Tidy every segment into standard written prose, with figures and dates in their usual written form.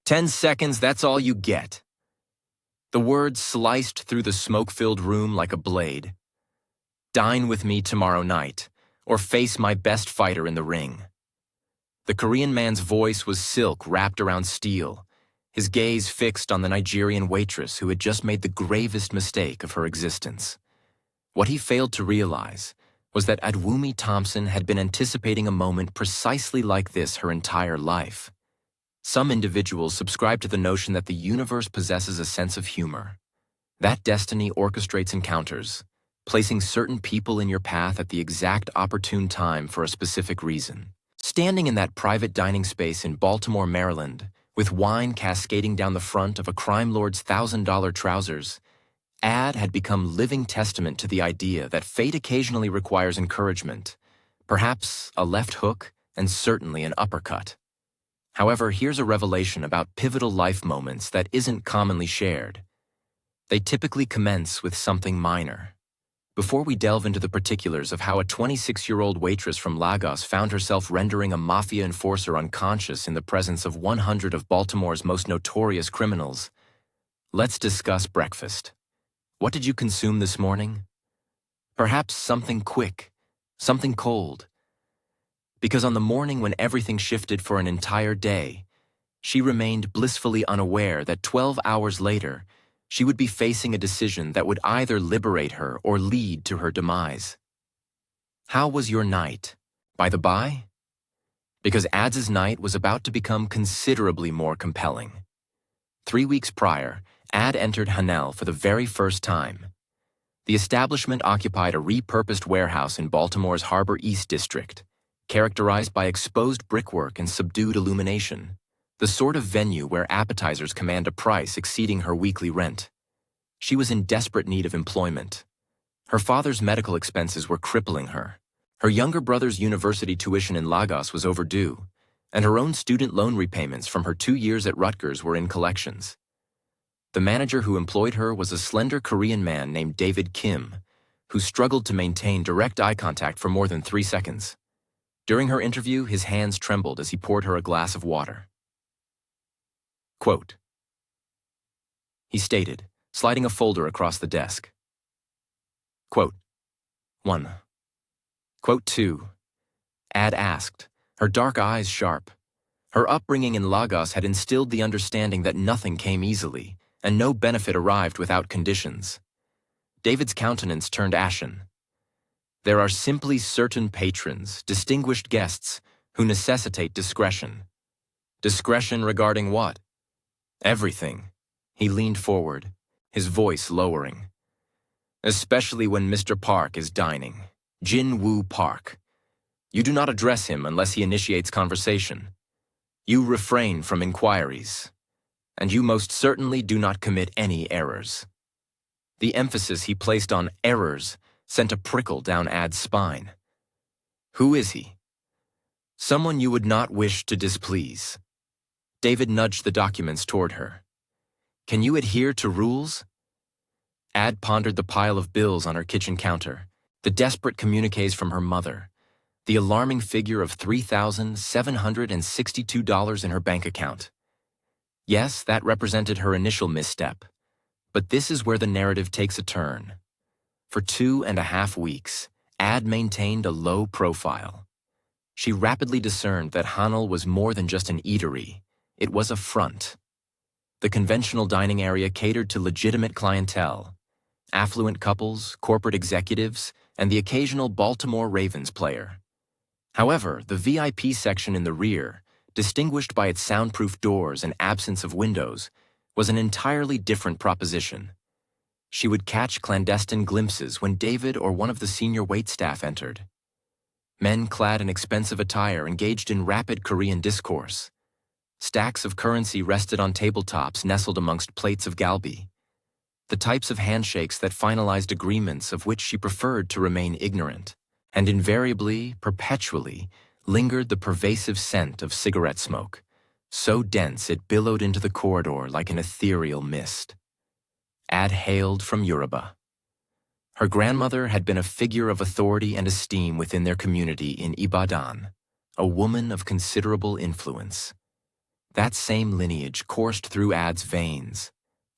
10 seconds, that's all you get. The words sliced through the smoke-filled room like a blade. Dine with me tomorrow night, or face my best fighter in the ring. The Korean man's voice was silk wrapped around steel, his gaze fixed on the Nigerian waitress who had just made the gravest mistake of her existence. What he failed to realize was that Adwumi Thompson had been anticipating a moment precisely like this her entire life. Some individuals subscribe to the notion that the universe possesses a sense of humor. That destiny orchestrates encounters, placing certain people in your path at the exact opportune time for a specific reason. Standing in that private dining space in Baltimore, Maryland, with wine cascading down the front of a crime lord's $1,000 trousers, Ad had become living testament to the idea that fate occasionally requires encouragement, perhaps a left hook and certainly an uppercut. However, here's a revelation about pivotal life moments that isn't commonly shared. They typically commence with something minor. Before we delve into the particulars of how a 26-year-old waitress from Lagos found herself rendering a mafia enforcer unconscious in the presence of 100 of Baltimore's most notorious criminals, let's discuss breakfast. What did you consume this morning? Perhaps something quick, something cold. Because on the morning when everything shifted for an entire day, she remained blissfully unaware that 12 hours later, she would be facing a decision that would either liberate her or lead to her demise. How was your night? By the by? Because Ad's night was about to become considerably more compelling. 3 weeks prior, Ad entered Hanel for the very first time. The establishment occupied a repurposed warehouse in Baltimore's Harbor East district, characterized by exposed brickwork and subdued illumination, the sort of venue where appetizers command a price exceeding her weekly rent. She was in desperate need of employment. Her father's medical expenses were crippling her. Her younger brother's university tuition in Lagos was overdue, and her own student loan repayments from her 2 years at Rutgers were in collections. The manager who employed her was a slender Korean man named David Kim, who struggled to maintain direct eye contact for more than 3 seconds. During her interview, his hands trembled as he poured her a glass of water. Quote, he stated, sliding a folder across the desk. Quote 1. Quote 2. Ad asked, her dark eyes sharp. Her upbringing in Lagos had instilled the understanding that nothing came easily, and no benefit arrived without conditions. David's countenance turned ashen. There are simply certain patrons, distinguished guests, who necessitate discretion. Discretion regarding what? Everything. He leaned forward, his voice lowering. Especially when Mr. Park is dining. Jin-Woo Park. You do not address him unless he initiates conversation. You refrain from inquiries. And you most certainly do not commit any errors. The emphasis he placed on errors sent a prickle down Ad's spine. Who is he? Someone you would not wish to displease. David nudged the documents toward her. Can you adhere to rules? Ad pondered the pile of bills on her kitchen counter, the desperate communiques from her mother, the alarming figure of $3,762 in her bank account. Yes, that represented her initial misstep. But this is where the narrative takes a turn. For 2.5 weeks, Ad maintained a low profile. She rapidly discerned that Hanel was more than just an eatery. It was a front. The conventional dining area catered to legitimate clientele, affluent couples, corporate executives, and the occasional Baltimore Ravens player. However, the VIP section in the rear, distinguished by its soundproof doors and absence of windows, was an entirely different proposition. She would catch clandestine glimpses when David or one of the senior waitstaff entered. Men clad in expensive attire engaged in rapid Korean discourse. Stacks of currency rested on tabletops nestled amongst plates of galbi. The types of handshakes that finalized agreements of which she preferred to remain ignorant, and invariably, perpetually, lingered the pervasive scent of cigarette smoke, so dense it billowed into the corridor like an ethereal mist. Ad hailed from Yoruba. Her grandmother had been a figure of authority and esteem within their community in Ibadan, a woman of considerable influence. That same lineage coursed through Ad's veins,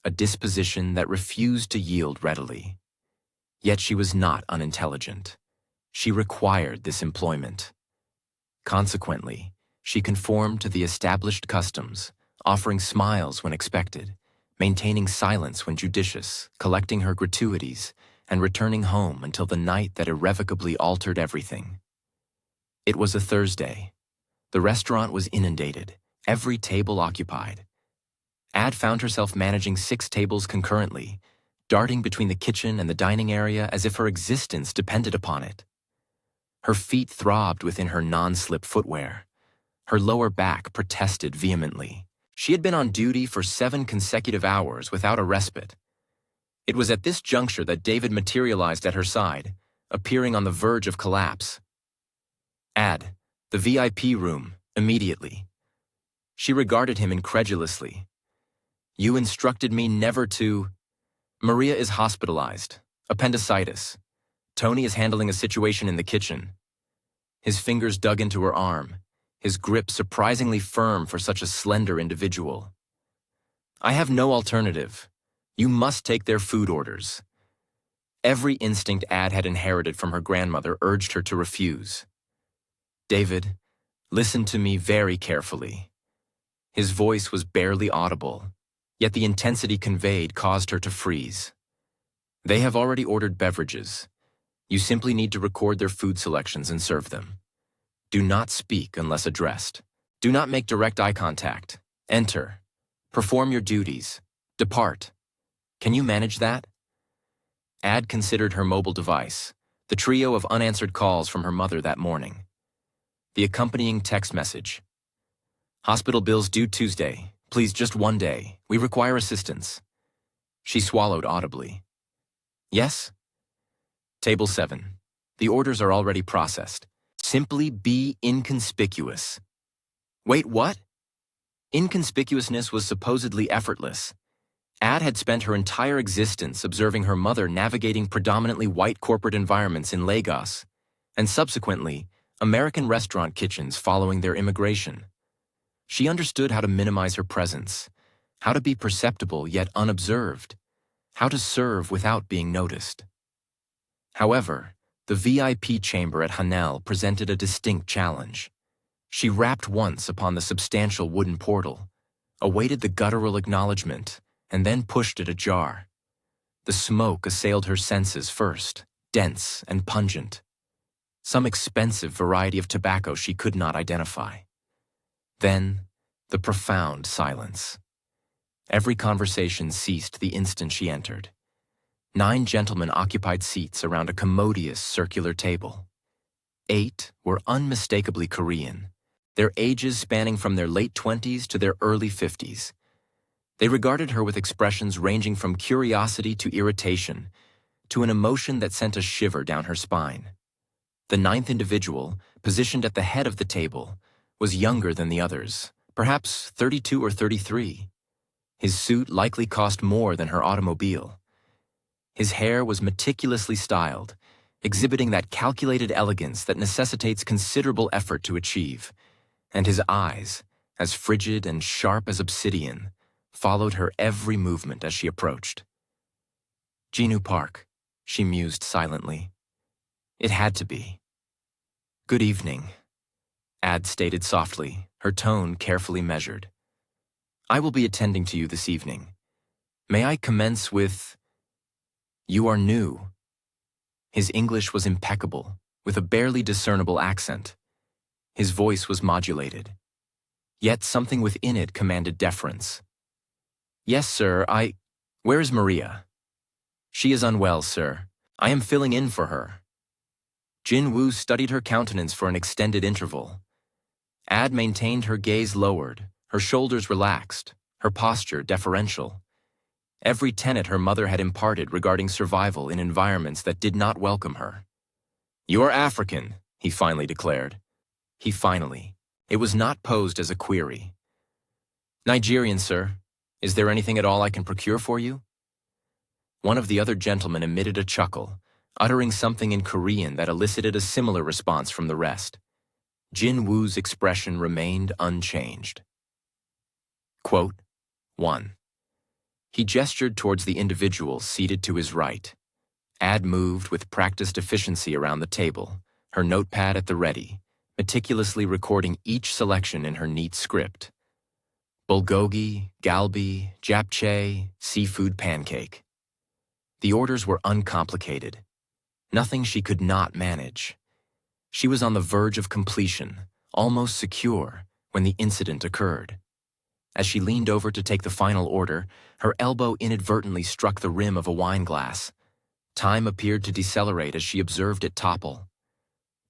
a disposition that refused to yield readily. Yet she was not unintelligent. She required this employment. Consequently, she conformed to the established customs, offering smiles when expected, maintaining silence when judicious, collecting her gratuities, and returning home until the night that irrevocably altered everything. It was a Thursday. The restaurant was inundated, every table occupied. Ad found herself managing 6 tables concurrently, darting between the kitchen and the dining area as if her existence depended upon it. Her feet throbbed within her non-slip footwear. Her lower back protested vehemently. She had been on duty for 7 consecutive hours without a respite. It was at this juncture that David materialized at her side, appearing on the verge of collapse. Ad, the VIP room, immediately. She regarded him incredulously. You instructed me never to... Maria is hospitalized. Appendicitis. Tony is handling a situation in the kitchen. His fingers dug into her arm, his grip surprisingly firm for such a slender individual. I have no alternative. You must take their food orders. Every instinct Ad had inherited from her grandmother urged her to refuse. David, listen to me very carefully. His voice was barely audible, yet the intensity conveyed caused her to freeze. They have already ordered beverages. You simply need to record their food selections and serve them. Do not speak unless addressed. Do not make direct eye contact. Enter. Perform your duties. Depart. Can you manage that? Ad considered her mobile device, the trio of unanswered calls from her mother that morning. The accompanying text message. Hospital bills due Tuesday. Please just 1 day. We require assistance. She swallowed audibly. Yes? Table 7. The orders are already processed. Simply be inconspicuous. Wait, what? Inconspicuousness was supposedly effortless. Ad had spent her entire existence observing her mother navigating predominantly white corporate environments in Lagos, and subsequently, American restaurant kitchens following their immigration. She understood how to minimize her presence, how to be perceptible yet unobserved, how to serve without being noticed. However, the VIP chamber at Hanel presented a distinct challenge. She rapped once upon the substantial wooden portal, awaited the guttural acknowledgement, and then pushed it ajar. The smoke assailed her senses first, dense and pungent. Some expensive variety of tobacco she could not identify. Then, the profound silence. Every conversation ceased the instant she entered. 9 gentlemen occupied seats around a commodious circular table. 8 were unmistakably Korean, their ages spanning from their late 20s to their early 50s. They regarded her with expressions ranging from curiosity to irritation, to an emotion that sent a shiver down her spine. The 9th individual, positioned at the head of the table, was younger than the others, perhaps 32 or 33. His suit likely cost more than her automobile. His hair was meticulously styled, exhibiting that calculated elegance that necessitates considerable effort to achieve, and his eyes, as frigid and sharp as obsidian, followed her every movement as she approached. Jinu Park, she mused silently. It had to be. Good evening, Ad stated softly, her tone carefully measured. I will be attending to you this evening. May I commence with... You are new. His English was impeccable, with a barely discernible accent. His voice was modulated. Yet something within it commanded deference. Yes, sir, Where is Maria? She is unwell, sir. I am filling in for her. Jin Woo studied her countenance for an extended interval. Ad maintained her gaze lowered, her shoulders relaxed, her posture deferential. Every tenet her mother had imparted regarding survival in environments that did not welcome her. You are African, he finally declared. It was not posed as a query. Nigerian, sir. Is there anything at all I can procure for you? One of the other gentlemen emitted a chuckle, uttering something in Korean that elicited a similar response from the rest. Jin Woo's expression remained unchanged. Quote 1. He gestured towards the individual seated to his right. Ad moved with practiced efficiency around the table, her notepad at the ready, meticulously recording each selection in her neat script. Bulgogi, galbi, japchae, seafood pancake. The orders were uncomplicated. Nothing she could not manage. She was on the verge of completion, almost secure, when the incident occurred. As she leaned over to take the final order, her elbow inadvertently struck the rim of a wine glass. Time appeared to decelerate as she observed it topple.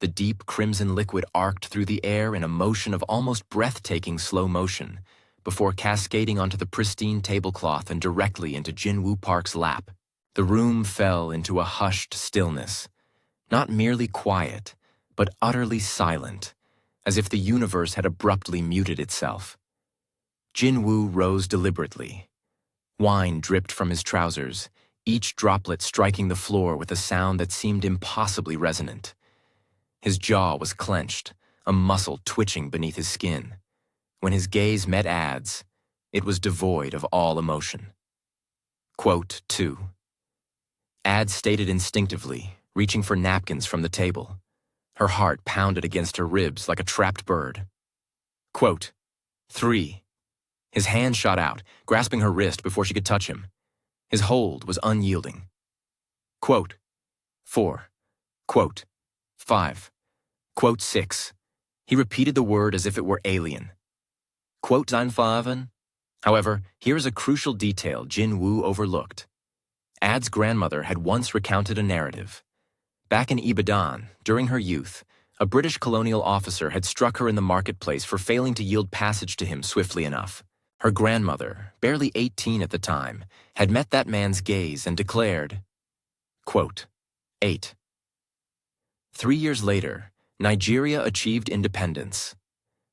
The deep crimson liquid arced through the air in a motion of almost breathtaking slow motion, before cascading onto the pristine tablecloth and directly into Jin-Woo Park's lap. The room fell into a hushed stillness, not merely quiet, but utterly silent, as if the universe had abruptly muted itself. Jin-Woo rose deliberately. Wine dripped from his trousers, each droplet striking the floor with a sound that seemed impossibly resonant. His jaw was clenched, a muscle twitching beneath his skin. When his gaze met Ad's, it was devoid of all emotion. Quote 2. Ad stated instinctively, reaching for napkins from the table. Her heart pounded against her ribs like a trapped bird. Quote 3. His hand shot out, grasping her wrist before she could touch him. His hold was unyielding. Quote 4. Quote 5. Quote 6. He repeated the word as if it were alien. Quote 5. However, here is a crucial detail Jin-Woo overlooked. Ad's grandmother had once recounted a narrative. Back in Ibadan, during her youth, a British colonial officer had struck her in the marketplace for failing to yield passage to him swiftly enough. Her grandmother, barely 18 at the time, had met that man's gaze and declared, quote, 8. 3 years later, Nigeria achieved independence.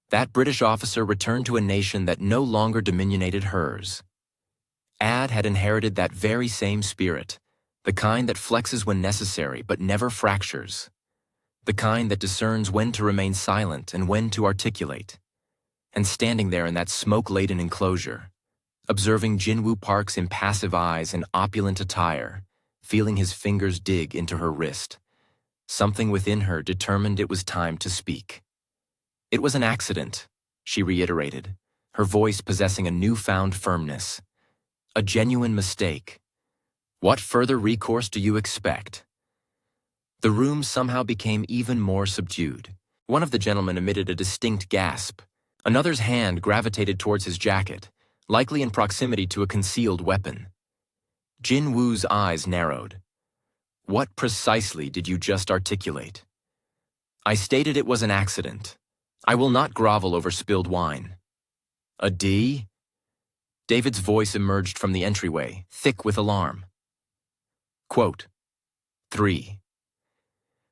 That British officer returned to a nation that no longer dominated hers. Ad had inherited that very same spirit, the kind that flexes when necessary but never fractures, the kind that discerns when to remain silent and when to articulate. And standing there in that smoke-laden enclosure, observing Jin-Woo Park's impassive eyes and opulent attire, feeling his fingers dig into her wrist, something within her determined it was time to speak. It was an accident, she reiterated, her voice possessing a newfound firmness. A genuine mistake. What further recourse do you expect? The room somehow became even more subdued. One of the gentlemen emitted a distinct gasp. Another's hand gravitated towards his jacket, likely in proximity to a concealed weapon. Jin-Woo's eyes narrowed. What precisely did you just articulate? I stated it was an accident. I will not grovel over spilled wine. A D? David's voice emerged from the entryway, thick with alarm. Quote 3.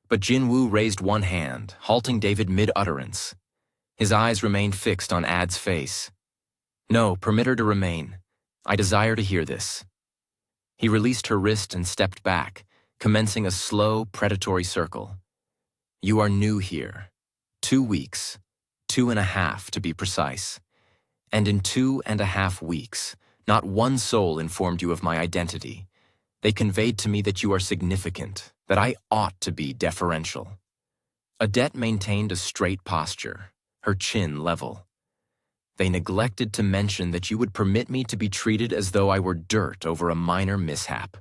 But Jin-Woo raised one hand, halting David mid-utterance. His eyes remained fixed on Ad's face. No, permit her to remain. I desire to hear this. He released her wrist and stepped back, commencing a slow, predatory circle. You are new here. 2 weeks. 2.5 to be precise. And in 2.5 weeks, not one soul informed you of my identity. They conveyed to me that you are significant, that I ought to be deferential. Adette maintained a straight posture, her chin level. They neglected to mention that you would permit me to be treated as though I were dirt over a minor mishap.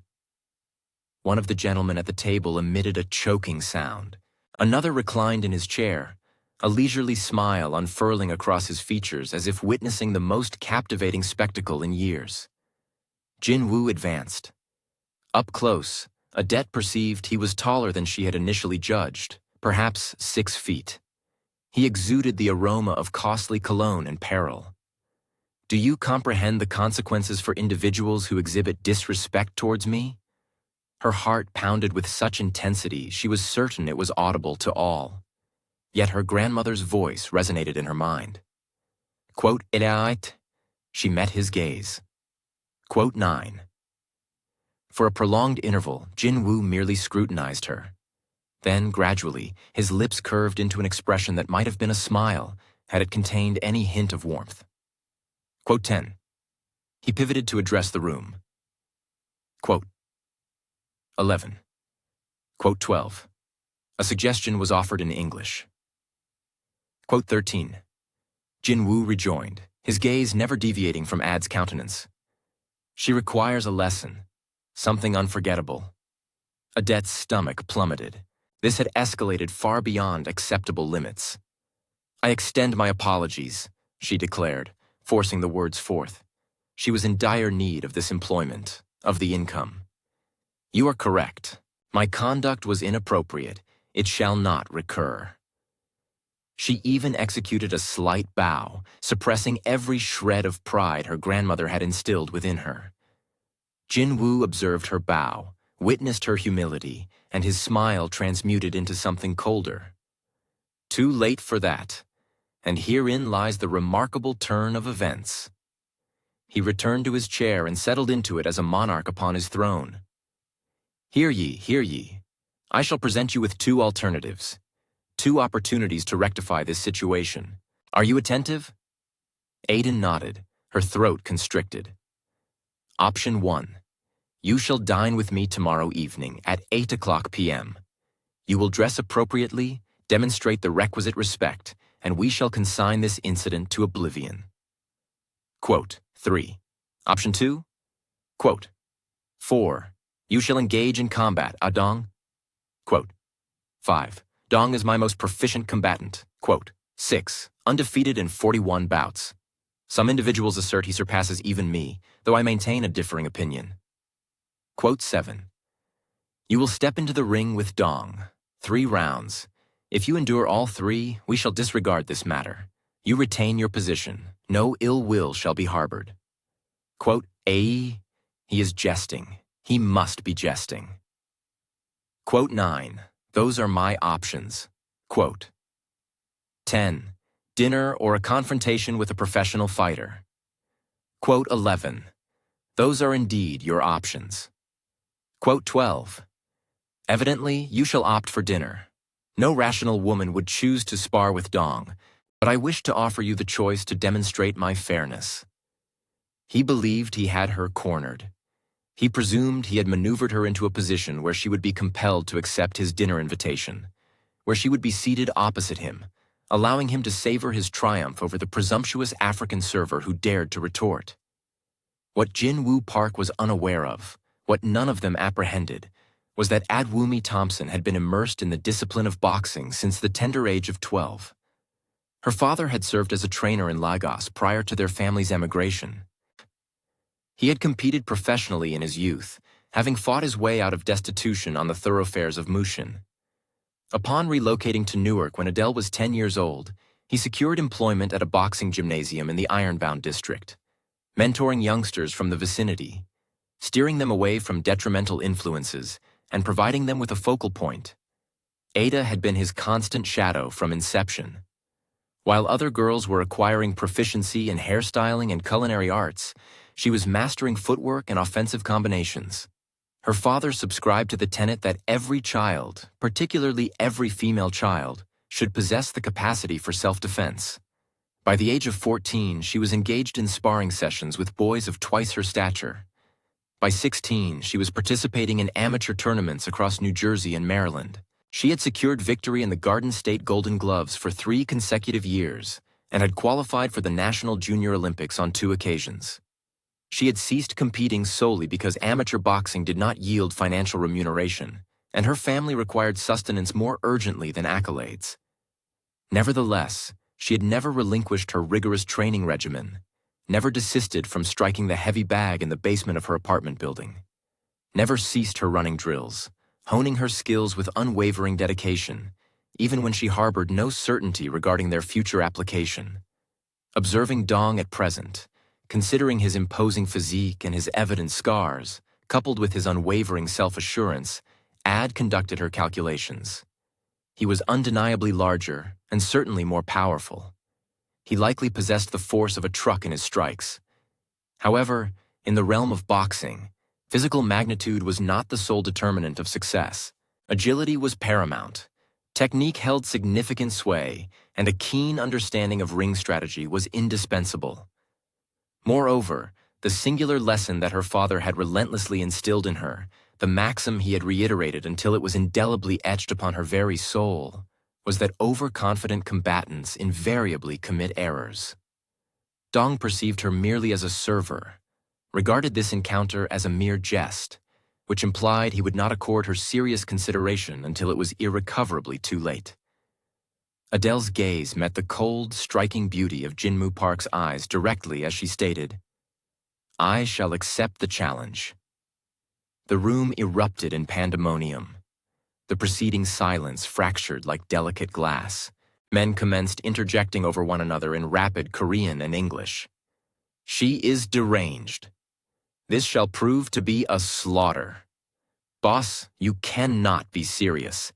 One of the gentlemen at the table emitted a choking sound. Another reclined in his chair, a leisurely smile unfurling across his features as if witnessing the most captivating spectacle in years. Jin-Woo advanced. Up close, Adette perceived he was taller than she had initially judged, perhaps 6 feet. He exuded the aroma of costly cologne and peril. Do you comprehend the consequences for individuals who exhibit disrespect towards me? Her heart pounded with such intensity she was certain it was audible to all. Yet her grandmother's voice resonated in her mind. Quote 8. She met his gaze. Quote 9. For a prolonged interval, Jin-Woo merely scrutinized her. Then, gradually, his lips curved into an expression that might have been a smile, had it contained any hint of warmth. Quote 10. He pivoted to address the room. Quote 11. Quote 12. A suggestion was offered in English. Quote 13. Jin Woo rejoined, his gaze never deviating from Ad's countenance. She requires a lesson, something unforgettable. Adette's stomach plummeted. This had escalated far beyond acceptable limits. I extend my apologies, she declared, forcing the words forth. She was in dire need of this employment, of the income. You are correct. My conduct was inappropriate. It shall not recur. She even executed a slight bow, suppressing every shred of pride her grandmother had instilled within her. Jin Woo observed her bow, witnessed her humility, and his smile transmuted into something colder. Too late for that, and herein lies the remarkable turn of events. He returned to his chair and settled into it as a monarch upon his throne. Hear ye, hear ye. I shall present you with two alternatives. Two opportunities to rectify this situation. Are you attentive? Aiden nodded, her throat constricted. Option 1. You shall dine with me tomorrow evening at 8:00 p.m. You will dress appropriately, demonstrate the requisite respect, and we shall consign this incident to oblivion. Quote 3. Option 2. Quote 4. You shall engage in combat, Adong. Quote 5. Dong is my most proficient combatant. Quote 6. Undefeated in 41 bouts. Some individuals assert he surpasses even me, though I maintain a differing opinion. Quote 7. You will step into the ring with Dong. 3 rounds. If you endure all 3, we shall disregard this matter. You retain your position. No ill will shall be harbored. Quote 8. He is jesting. He must be jesting. Quote 9. Those are my options. Quote 10. Dinner or a confrontation with a professional fighter. Quote 11. Those are indeed your options. Quote 12. Evidently, you shall opt for dinner. No rational woman would choose to spar with Dong, but I wish to offer you the choice to demonstrate my fairness. He believed he had her cornered. He presumed he had maneuvered her into a position where she would be compelled to accept his dinner invitation, where she would be seated opposite him, allowing him to savor his triumph over the presumptuous African server who dared to retort. What Jin Woo Park was unaware of, what none of them apprehended, was that Adwumi Thompson had been immersed in the discipline of boxing since the tender age of 12. Her father had served as a trainer in Lagos prior to their family's emigration. He had competed professionally in his youth, having fought his way out of destitution on the thoroughfares of Mushin. Upon relocating to Newark when Adele was 10 years old, he secured employment at a boxing gymnasium in the Ironbound district, mentoring youngsters from the vicinity, steering them away from detrimental influences, and providing them with a focal point. Ada had been his constant shadow from inception. While other girls were acquiring proficiency in hairstyling and culinary arts, she was mastering footwork and offensive combinations. Her father subscribed to the tenet that every child, particularly every female child, should possess the capacity for self-defense. By the age of 14, she was engaged in sparring sessions with boys of twice her stature. By 16, she was participating in amateur tournaments across New Jersey and Maryland. She had secured victory in the Garden State Golden Gloves for 3 consecutive years and had qualified for the National Junior Olympics on 2 occasions. She had ceased competing solely because amateur boxing did not yield financial remuneration, and her family required sustenance more urgently than accolades. Nevertheless, she had never relinquished her rigorous training regimen, never desisted from striking the heavy bag in the basement of her apartment building, never ceased her running drills, honing her skills with unwavering dedication, even when she harbored no certainty regarding their future application. Observing Dong at present, considering his imposing physique and his evident scars, coupled with his unwavering self-assurance, Ad conducted her calculations. He was undeniably larger and certainly more powerful. He likely possessed the force of a truck in his strikes. However, in the realm of boxing, physical magnitude was not the sole determinant of success. Agility was paramount. Technique held significant sway, and a keen understanding of ring strategy was indispensable. Moreover, the singular lesson that her father had relentlessly instilled in her, the maxim he had reiterated until it was indelibly etched upon her very soul, was that overconfident combatants invariably commit errors. Dong perceived her merely as a server, regarded this encounter as a mere jest, which implied he would not accord her serious consideration until it was irrecoverably too late. Adele's gaze met the cold, striking beauty of Jinmu Park's eyes directly as she stated, "I shall accept the challenge." The room erupted in pandemonium. The preceding silence fractured like delicate glass. Men commenced interjecting over one another in rapid Korean and English. "She is deranged. This shall prove to be a slaughter. Boss, you cannot be serious.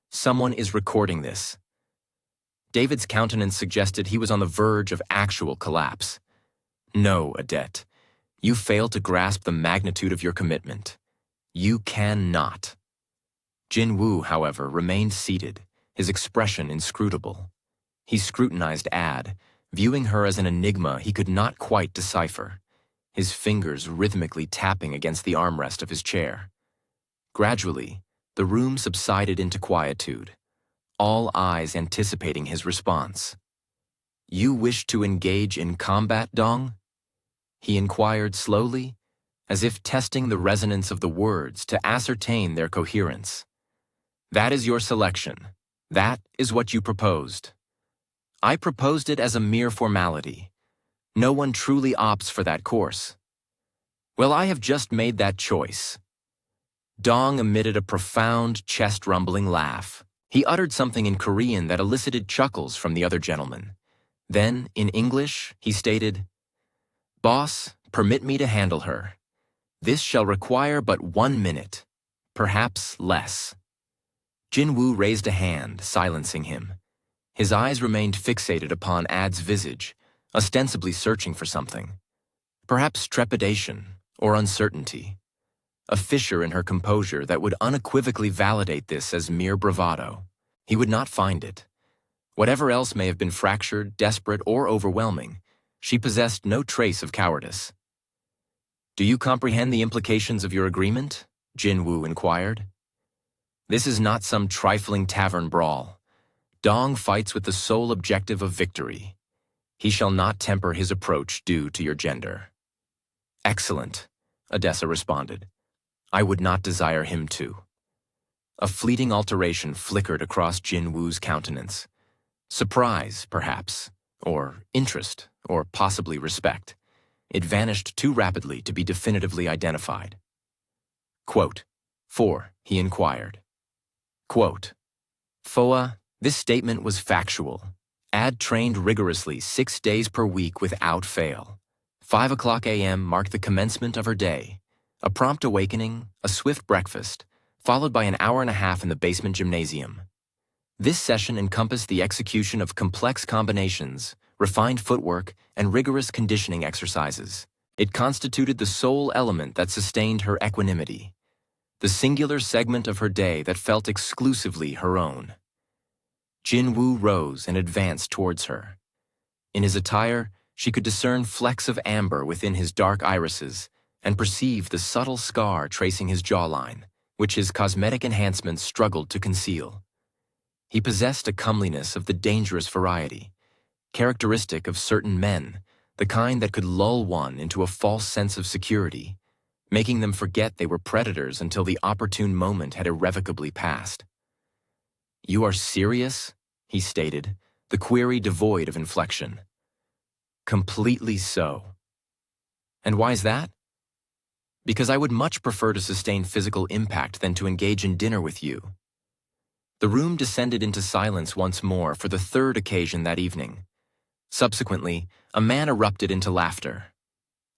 Someone is recording this." David's countenance suggested he was on the verge of actual collapse. "No, Adette. You fail to grasp the magnitude of your commitment. You cannot." Jin Woo, however, remained seated, his expression inscrutable. He scrutinized Ad, viewing her as an enigma he could not quite decipher, his fingers rhythmically tapping against the armrest of his chair. Gradually, the room subsided into quietude, all eyes anticipating his response. "You wish to engage in combat, Dong?" he inquired slowly, as if testing the resonance of the words to ascertain their coherence. "That is your selection. That is what you proposed." "I proposed it as a mere formality. No one truly opts for that course." "Well, I have just made that choice." Dong emitted a profound, chest-rumbling laugh. He uttered something in Korean that elicited chuckles from the other gentlemen. Then, in English, he stated, "Boss, permit me to handle her. This shall require but 1 minute, perhaps less." Jin Woo raised a hand, silencing him. His eyes remained fixated upon Ad's visage, ostensibly searching for something. Perhaps trepidation or uncertainty. A fissure in her composure that would unequivocally validate this as mere bravado. He would not find it. Whatever else may have been fractured, desperate, or overwhelming, she possessed no trace of cowardice. "Do you comprehend the implications of your agreement?" Jin Woo inquired. "This is not some trifling tavern brawl. Dong fights with the sole objective of victory. He shall not temper his approach due to your gender." "Excellent," Odessa responded. "I would not desire him to." A fleeting alteration flickered across Jin Woo's countenance. Surprise, perhaps, or interest, or possibly respect. It vanished too rapidly to be definitively identified. Quote, "For," he inquired. Quote, "Foa, this statement was factual. Ad trained rigorously 6 days per week without fail. 5:00 a.m. marked the commencement of her day. A prompt awakening, a swift breakfast, followed by an hour and a half in the basement gymnasium. This session encompassed the execution of complex combinations, refined footwork, and rigorous conditioning exercises. It constituted the sole element that sustained her equanimity, the singular segment of her day that felt exclusively her own." Jin Woo rose and advanced towards her. In his attire, she could discern flecks of amber within his dark irises and perceive the subtle scar tracing his jawline, which his cosmetic enhancements struggled to conceal. He possessed a comeliness of the dangerous variety, characteristic of certain men, the kind that could lull one into a false sense of security, making them forget they were predators until the opportune moment had irrevocably passed. "You are serious?" he stated, the query devoid of inflection. "Completely so." "And why is that?" "Because I would much prefer to sustain physical impact than to engage in dinner with you." The room descended into silence once more for the third occasion that evening. Subsequently, a man erupted into laughter.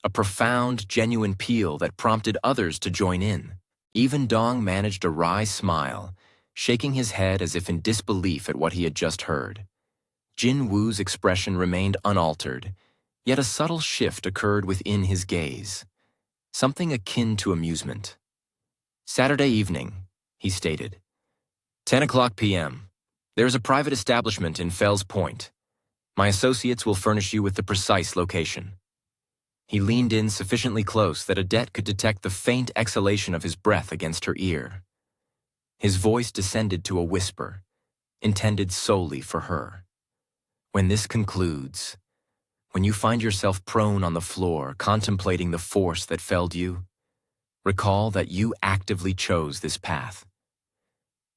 A profound, genuine peal that prompted others to join in. Even Dong managed a wry smile, shaking his head as if in disbelief at what he had just heard. Jin Woo's expression remained unaltered, yet a subtle shift occurred within his gaze. Something akin to amusement. "Saturday evening," he stated. 10:00 p.m. There is a private establishment in Fells Point. My associates will furnish you with the precise location. He leaned in sufficiently close that Adette could detect the faint exhalation of his breath against her ear. His voice descended to a whisper, intended solely for her. When this concludes, when you find yourself prone on the floor contemplating the force that felled you, recall that you actively chose this path.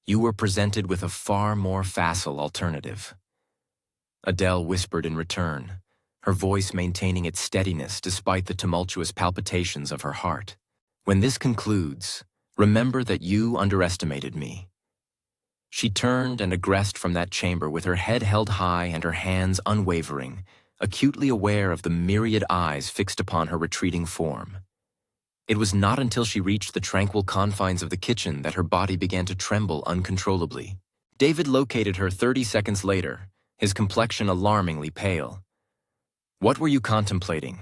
You were presented with a far more facile alternative. Adele whispered in return, her voice maintaining its steadiness despite the tumultuous palpitations of her heart. When this concludes, remember that you underestimated me. She turned and egressed from that chamber with her head held high and her hands unwavering, acutely aware of the myriad eyes fixed upon her retreating form. It was not until she reached the tranquil confines of the kitchen that her body began to tremble uncontrollably. David located her 30 seconds later, his complexion alarmingly pale. What were you contemplating?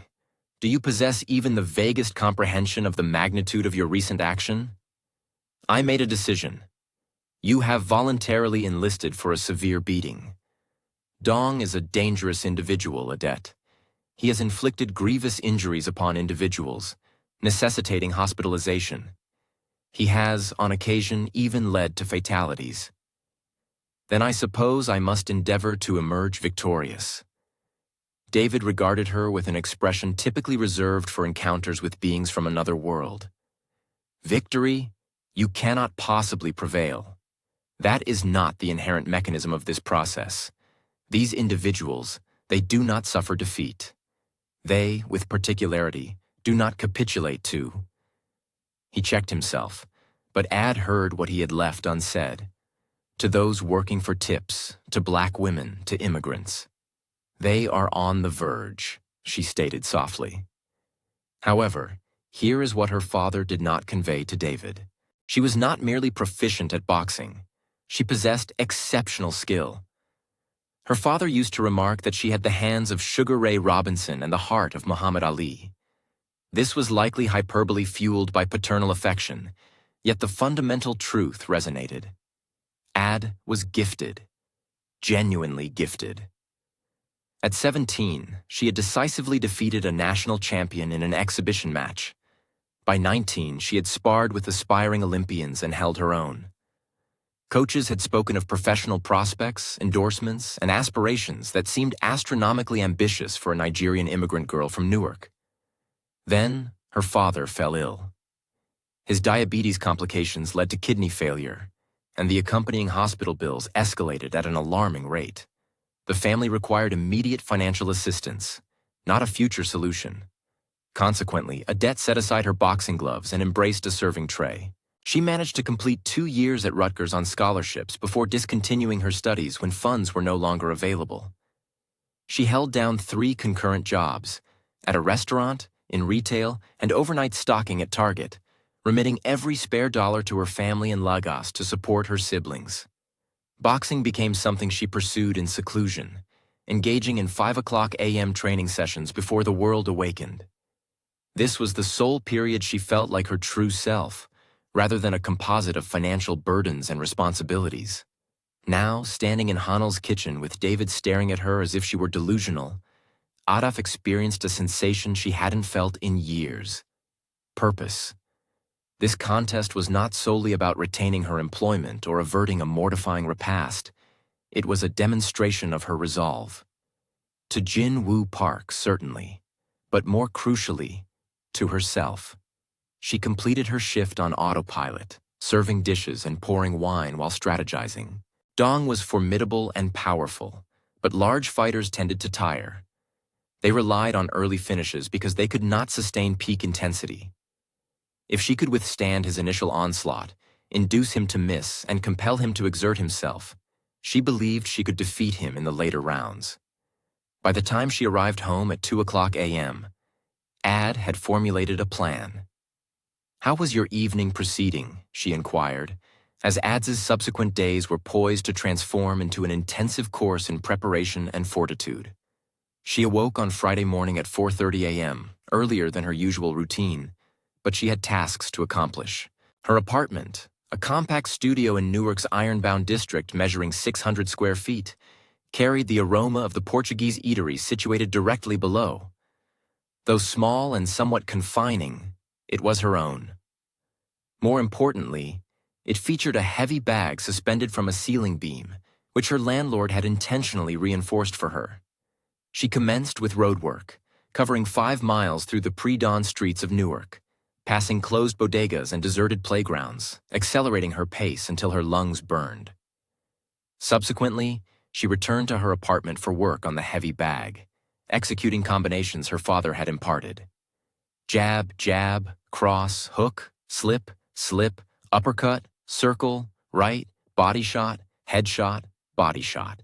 Do you possess even the vaguest comprehension of the magnitude of your recent action? I made a decision. You have voluntarily enlisted for a severe beating. Dong is a dangerous individual, Adette. He has inflicted grievous injuries upon individuals, necessitating hospitalization. He has, on occasion, even led to fatalities. Then I suppose I must endeavor to emerge victorious. David regarded her with an expression typically reserved for encounters with beings from another world. Victory? You cannot possibly prevail. That is not the inherent mechanism of this process. These individuals, they do not suffer defeat. They, with particularity, do not capitulate to. He checked himself, but Ad heard what he had left unsaid. To those working for tips, to black women, to immigrants. They are on the verge, she stated softly. However, here is what her father did not convey to David. She was not merely proficient at boxing. She possessed exceptional skill. Her father used to remark that she had the hands of Sugar Ray Robinson and the heart of Muhammad Ali. This was likely hyperbole fueled by paternal affection, yet the fundamental truth resonated. Ad was gifted, genuinely gifted. At 17, she had decisively defeated a national champion in an exhibition match. By 19, she had sparred with aspiring Olympians and held her own. Coaches had spoken of professional prospects, endorsements, and aspirations that seemed astronomically ambitious for a Nigerian immigrant girl from Newark. Then, her father fell ill. His diabetes complications led to kidney failure, and the accompanying hospital bills escalated at an alarming rate. The family required immediate financial assistance, not a future solution. Consequently, Adette set aside her boxing gloves and embraced a serving tray. She managed to complete 2 years at Rutgers on scholarships before discontinuing her studies when funds were no longer available. She held down 3 concurrent jobs, at a restaurant, in retail, and overnight stocking at Target, remitting every spare dollar to her family in Lagos to support her siblings. Boxing became something she pursued in seclusion, engaging in 5 a.m. training sessions before the world awakened. This was the sole period she felt like her true self, rather than a composite of financial burdens and responsibilities. Now, standing in Hanel's kitchen with David staring at her as if she were delusional, Adaf experienced a sensation she hadn't felt in years. Purpose. This contest was not solely about retaining her employment or averting a mortifying repast. It was a demonstration of her resolve. To Jin Woo Park, certainly, but more crucially, to herself. She completed her shift on autopilot, serving dishes and pouring wine while strategizing. Dong was formidable and powerful, but large fighters tended to tire. They relied on early finishes because they could not sustain peak intensity. If she could withstand his initial onslaught, induce him to miss, and compel him to exert himself, she believed she could defeat him in the later rounds. By the time she arrived home at 2 a.m., Ad had formulated a plan. "How was your evening proceeding?" she inquired, as Ad's subsequent days were poised to transform into an intensive course in preparation and fortitude. She awoke on Friday morning at 4:30 a.m., earlier than her usual routine, but she had tasks to accomplish. Her apartment, a compact studio in Newark's ironbound district measuring 600 square feet, carried the aroma of the Portuguese eatery situated directly below. Though small and somewhat confining, it was her own. More importantly, it featured a heavy bag suspended from a ceiling beam, which her landlord had intentionally reinforced for her. She commenced with roadwork, covering 5 miles through the pre-dawn streets of Newark, passing closed bodegas and deserted playgrounds, accelerating her pace until her lungs burned. Subsequently, she returned to her apartment for work on the heavy bag, executing combinations her father had imparted. Jab, jab, cross, hook, slip, slip, uppercut, circle, right, body shot, headshot, body shot.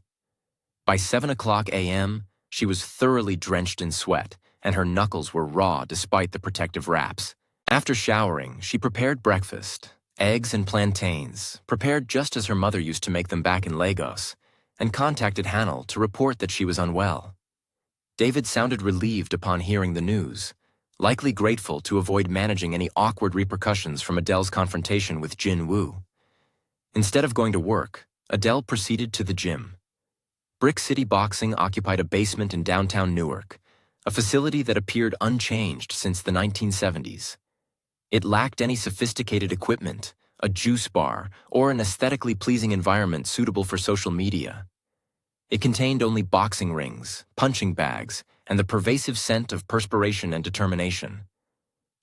By 7 o'clock a.m., she was thoroughly drenched in sweat, and her knuckles were raw despite the protective wraps. After showering, she prepared breakfast, eggs and plantains, prepared just as her mother used to make them back in Lagos, and contacted Hanel to report that she was unwell. David sounded relieved upon hearing the news, likely grateful to avoid managing any awkward repercussions from Adele's confrontation with Jin Woo. Instead of going to work, Adele proceeded to the gym. Brick City Boxing occupied a basement in downtown Newark, a facility that appeared unchanged since the 1970s. It lacked any sophisticated equipment, a juice bar, or an aesthetically pleasing environment suitable for social media. It contained only boxing rings, punching bags, and the pervasive scent of perspiration and determination.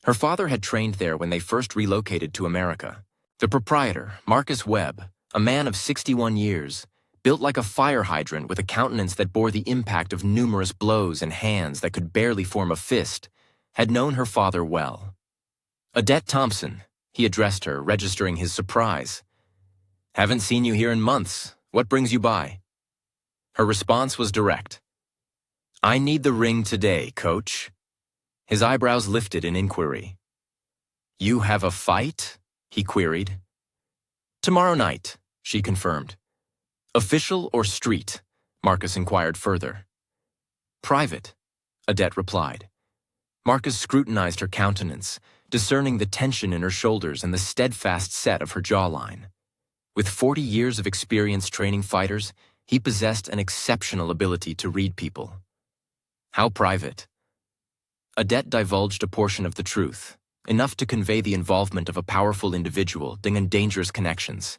Her father had trained there when they first relocated to America. The proprietor, Marcus Webb, a man of 61 years, built like a fire hydrant with a countenance that bore the impact of numerous blows and hands that could barely form a fist, had known her father well. "Odette Thompson," he addressed her, registering his surprise. "Haven't seen you here in months. What brings you by?" Her response was direct. "I need the ring today, coach." His eyebrows lifted in inquiry. "You have a fight?" he queried. "Tomorrow night," she confirmed. "Official or street?" Marcus inquired further. "Private," Odette replied. Marcus scrutinized her countenance, discerning the tension in her shoulders and the steadfast set of her jawline. With 40 years of experience training fighters, he possessed an exceptional ability to read people. "How private?" Odette divulged a portion of the truth, enough to convey the involvement of a powerful individual in dangerous connections,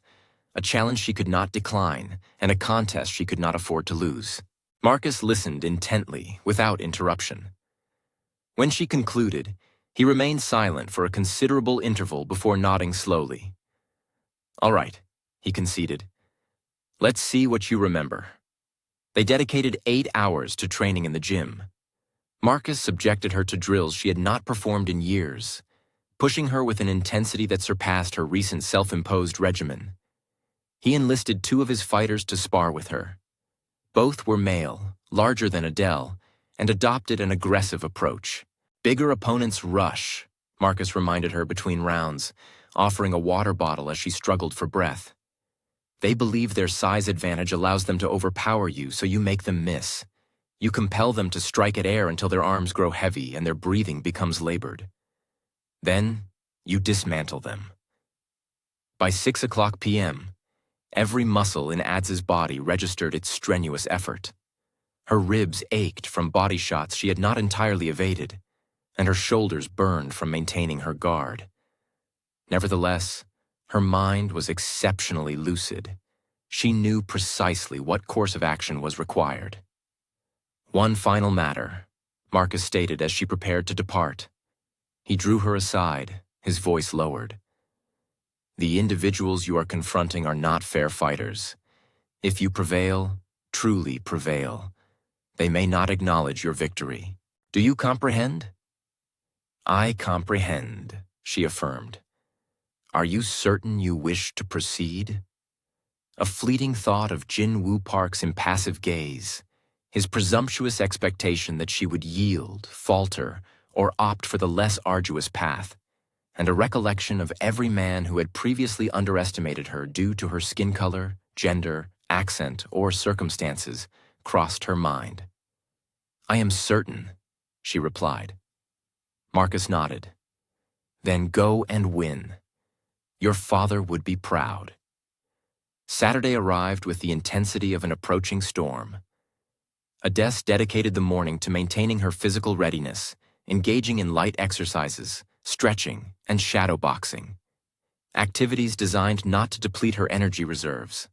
a challenge she could not decline, and a contest she could not afford to lose. Marcus listened intently, without interruption. When she concluded, he remained silent for a considerable interval before nodding slowly. "All right," he conceded. "Let's see what you remember." They dedicated 8 hours to training in the gym. Marcus subjected her to drills she had not performed in years, pushing her with an intensity that surpassed her recent self-imposed regimen. He enlisted 2 of his fighters to spar with her. Both were male, larger than Adele, and adopted an aggressive approach. "Bigger opponents rush," Marcus reminded her between rounds, offering a water bottle as she struggled for breath. "They believe their size advantage allows them to overpower you, so you make them miss. You compel them to strike at air until their arms grow heavy and their breathing becomes labored. Then, you dismantle them." By 6 o'clock p.m., every muscle in Adz's body registered its strenuous effort. Her ribs ached from body shots she had not entirely evaded, and her shoulders burned from maintaining her guard. Nevertheless, her mind was exceptionally lucid. She knew precisely what course of action was required. "One final matter," Marcus stated as she prepared to depart. He drew her aside, his voice lowered. "The individuals you are confronting are not fair fighters. If you prevail, truly prevail, they may not acknowledge your victory. Do you comprehend?" "I comprehend," she affirmed. "Are you certain you wish to proceed?" A fleeting thought of Jin Woo Park's impassive gaze, his presumptuous expectation that she would yield, falter, or opt for the less arduous path, and a recollection of every man who had previously underestimated her due to her skin color, gender, accent, or circumstances, crossed her mind. "I am certain," she replied. Marcus nodded. "Then go and win. Your father would be proud." Saturday arrived with the intensity of an approaching storm. Adele dedicated the morning to maintaining her physical readiness, engaging in light exercises, stretching, and shadow boxing. Activities designed not to deplete her energy reserves.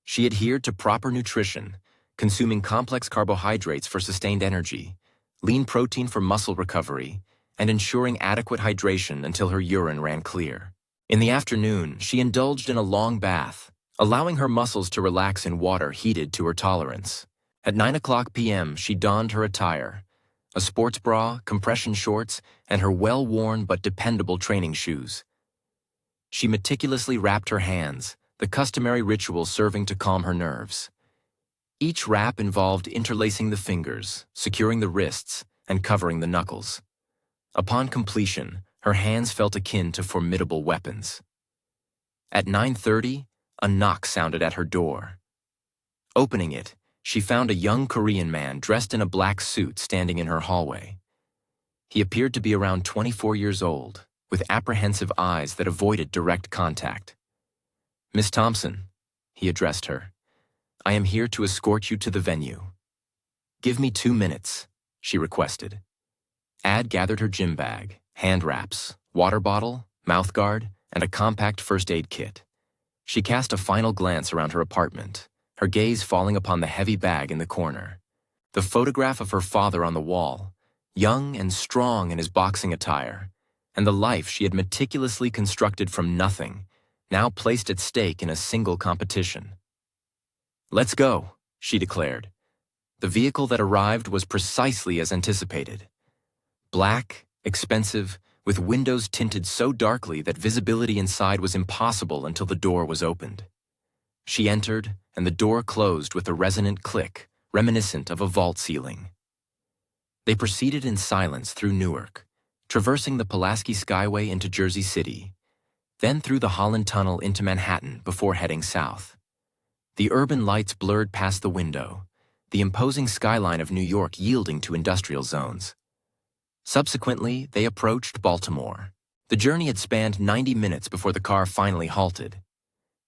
She adhered to proper nutrition, consuming complex carbohydrates for sustained energy, lean protein for muscle recovery, and ensuring adequate hydration until her urine ran clear. In the afternoon, she indulged in a long bath, allowing her muscles to relax in water heated to her tolerance. At 9 p.m., she donned her attire, a sports bra, compression shorts, and her well-worn but dependable training shoes. She meticulously wrapped her hands, the customary ritual serving to calm her nerves. Each wrap involved interlacing the fingers, securing the wrists, and covering the knuckles. Upon completion, her hands felt akin to formidable weapons. At 9:30, a knock sounded at her door. Opening it, she found a young Korean man dressed in a black suit standing in her hallway. He appeared to be around 24 years old, with apprehensive eyes that avoided direct contact. "Miss Thompson," he addressed her, "I am here to escort you to the venue." "Give me 2 minutes," she requested. Ad gathered her gym bag, hand wraps, water bottle, mouthguard, and a compact first aid kit. She cast a final glance around her apartment, her gaze falling upon the heavy bag in the corner. The photograph of her father on the wall, young and strong in his boxing attire, and the life she had meticulously constructed from nothing, now placed at stake in a single competition. "Let's go," she declared. The vehicle that arrived was precisely as anticipated. Black, expensive, with windows tinted so darkly that visibility inside was impossible until the door was opened. She entered, and the door closed with a resonant click, reminiscent of a vault ceiling. They proceeded in silence through Newark, traversing the Pulaski Skyway into Jersey City, then through the Holland Tunnel into Manhattan before heading south. The urban lights blurred past the window, the imposing skyline of New York yielding to industrial zones. Subsequently, they approached Baltimore. The journey had spanned 90 minutes before the car finally halted.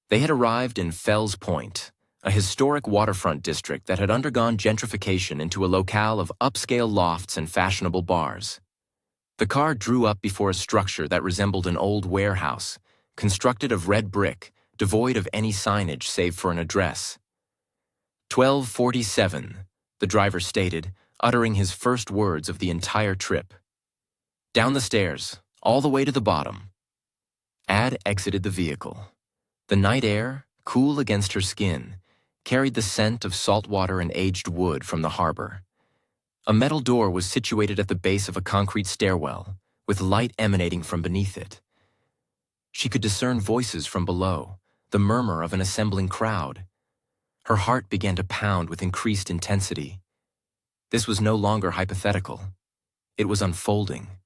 They had arrived in Fells Point, a historic waterfront district that had undergone gentrification into a locale of upscale lofts and fashionable bars. The car drew up before a structure that resembled an old warehouse, constructed of red brick, devoid of any signage save for an address. 1247, the driver stated, uttering his first words of the entire trip. "Down the stairs, all the way to the bottom." Ad exited the vehicle. The night air, cool against her skin, carried the scent of salt water and aged wood from the harbor. A metal door was situated at the base of a concrete stairwell, with light emanating from beneath it. She could discern voices from below, the murmur of an assembling crowd. Her heart began to pound with increased intensity. This was no longer hypothetical. It was unfolding.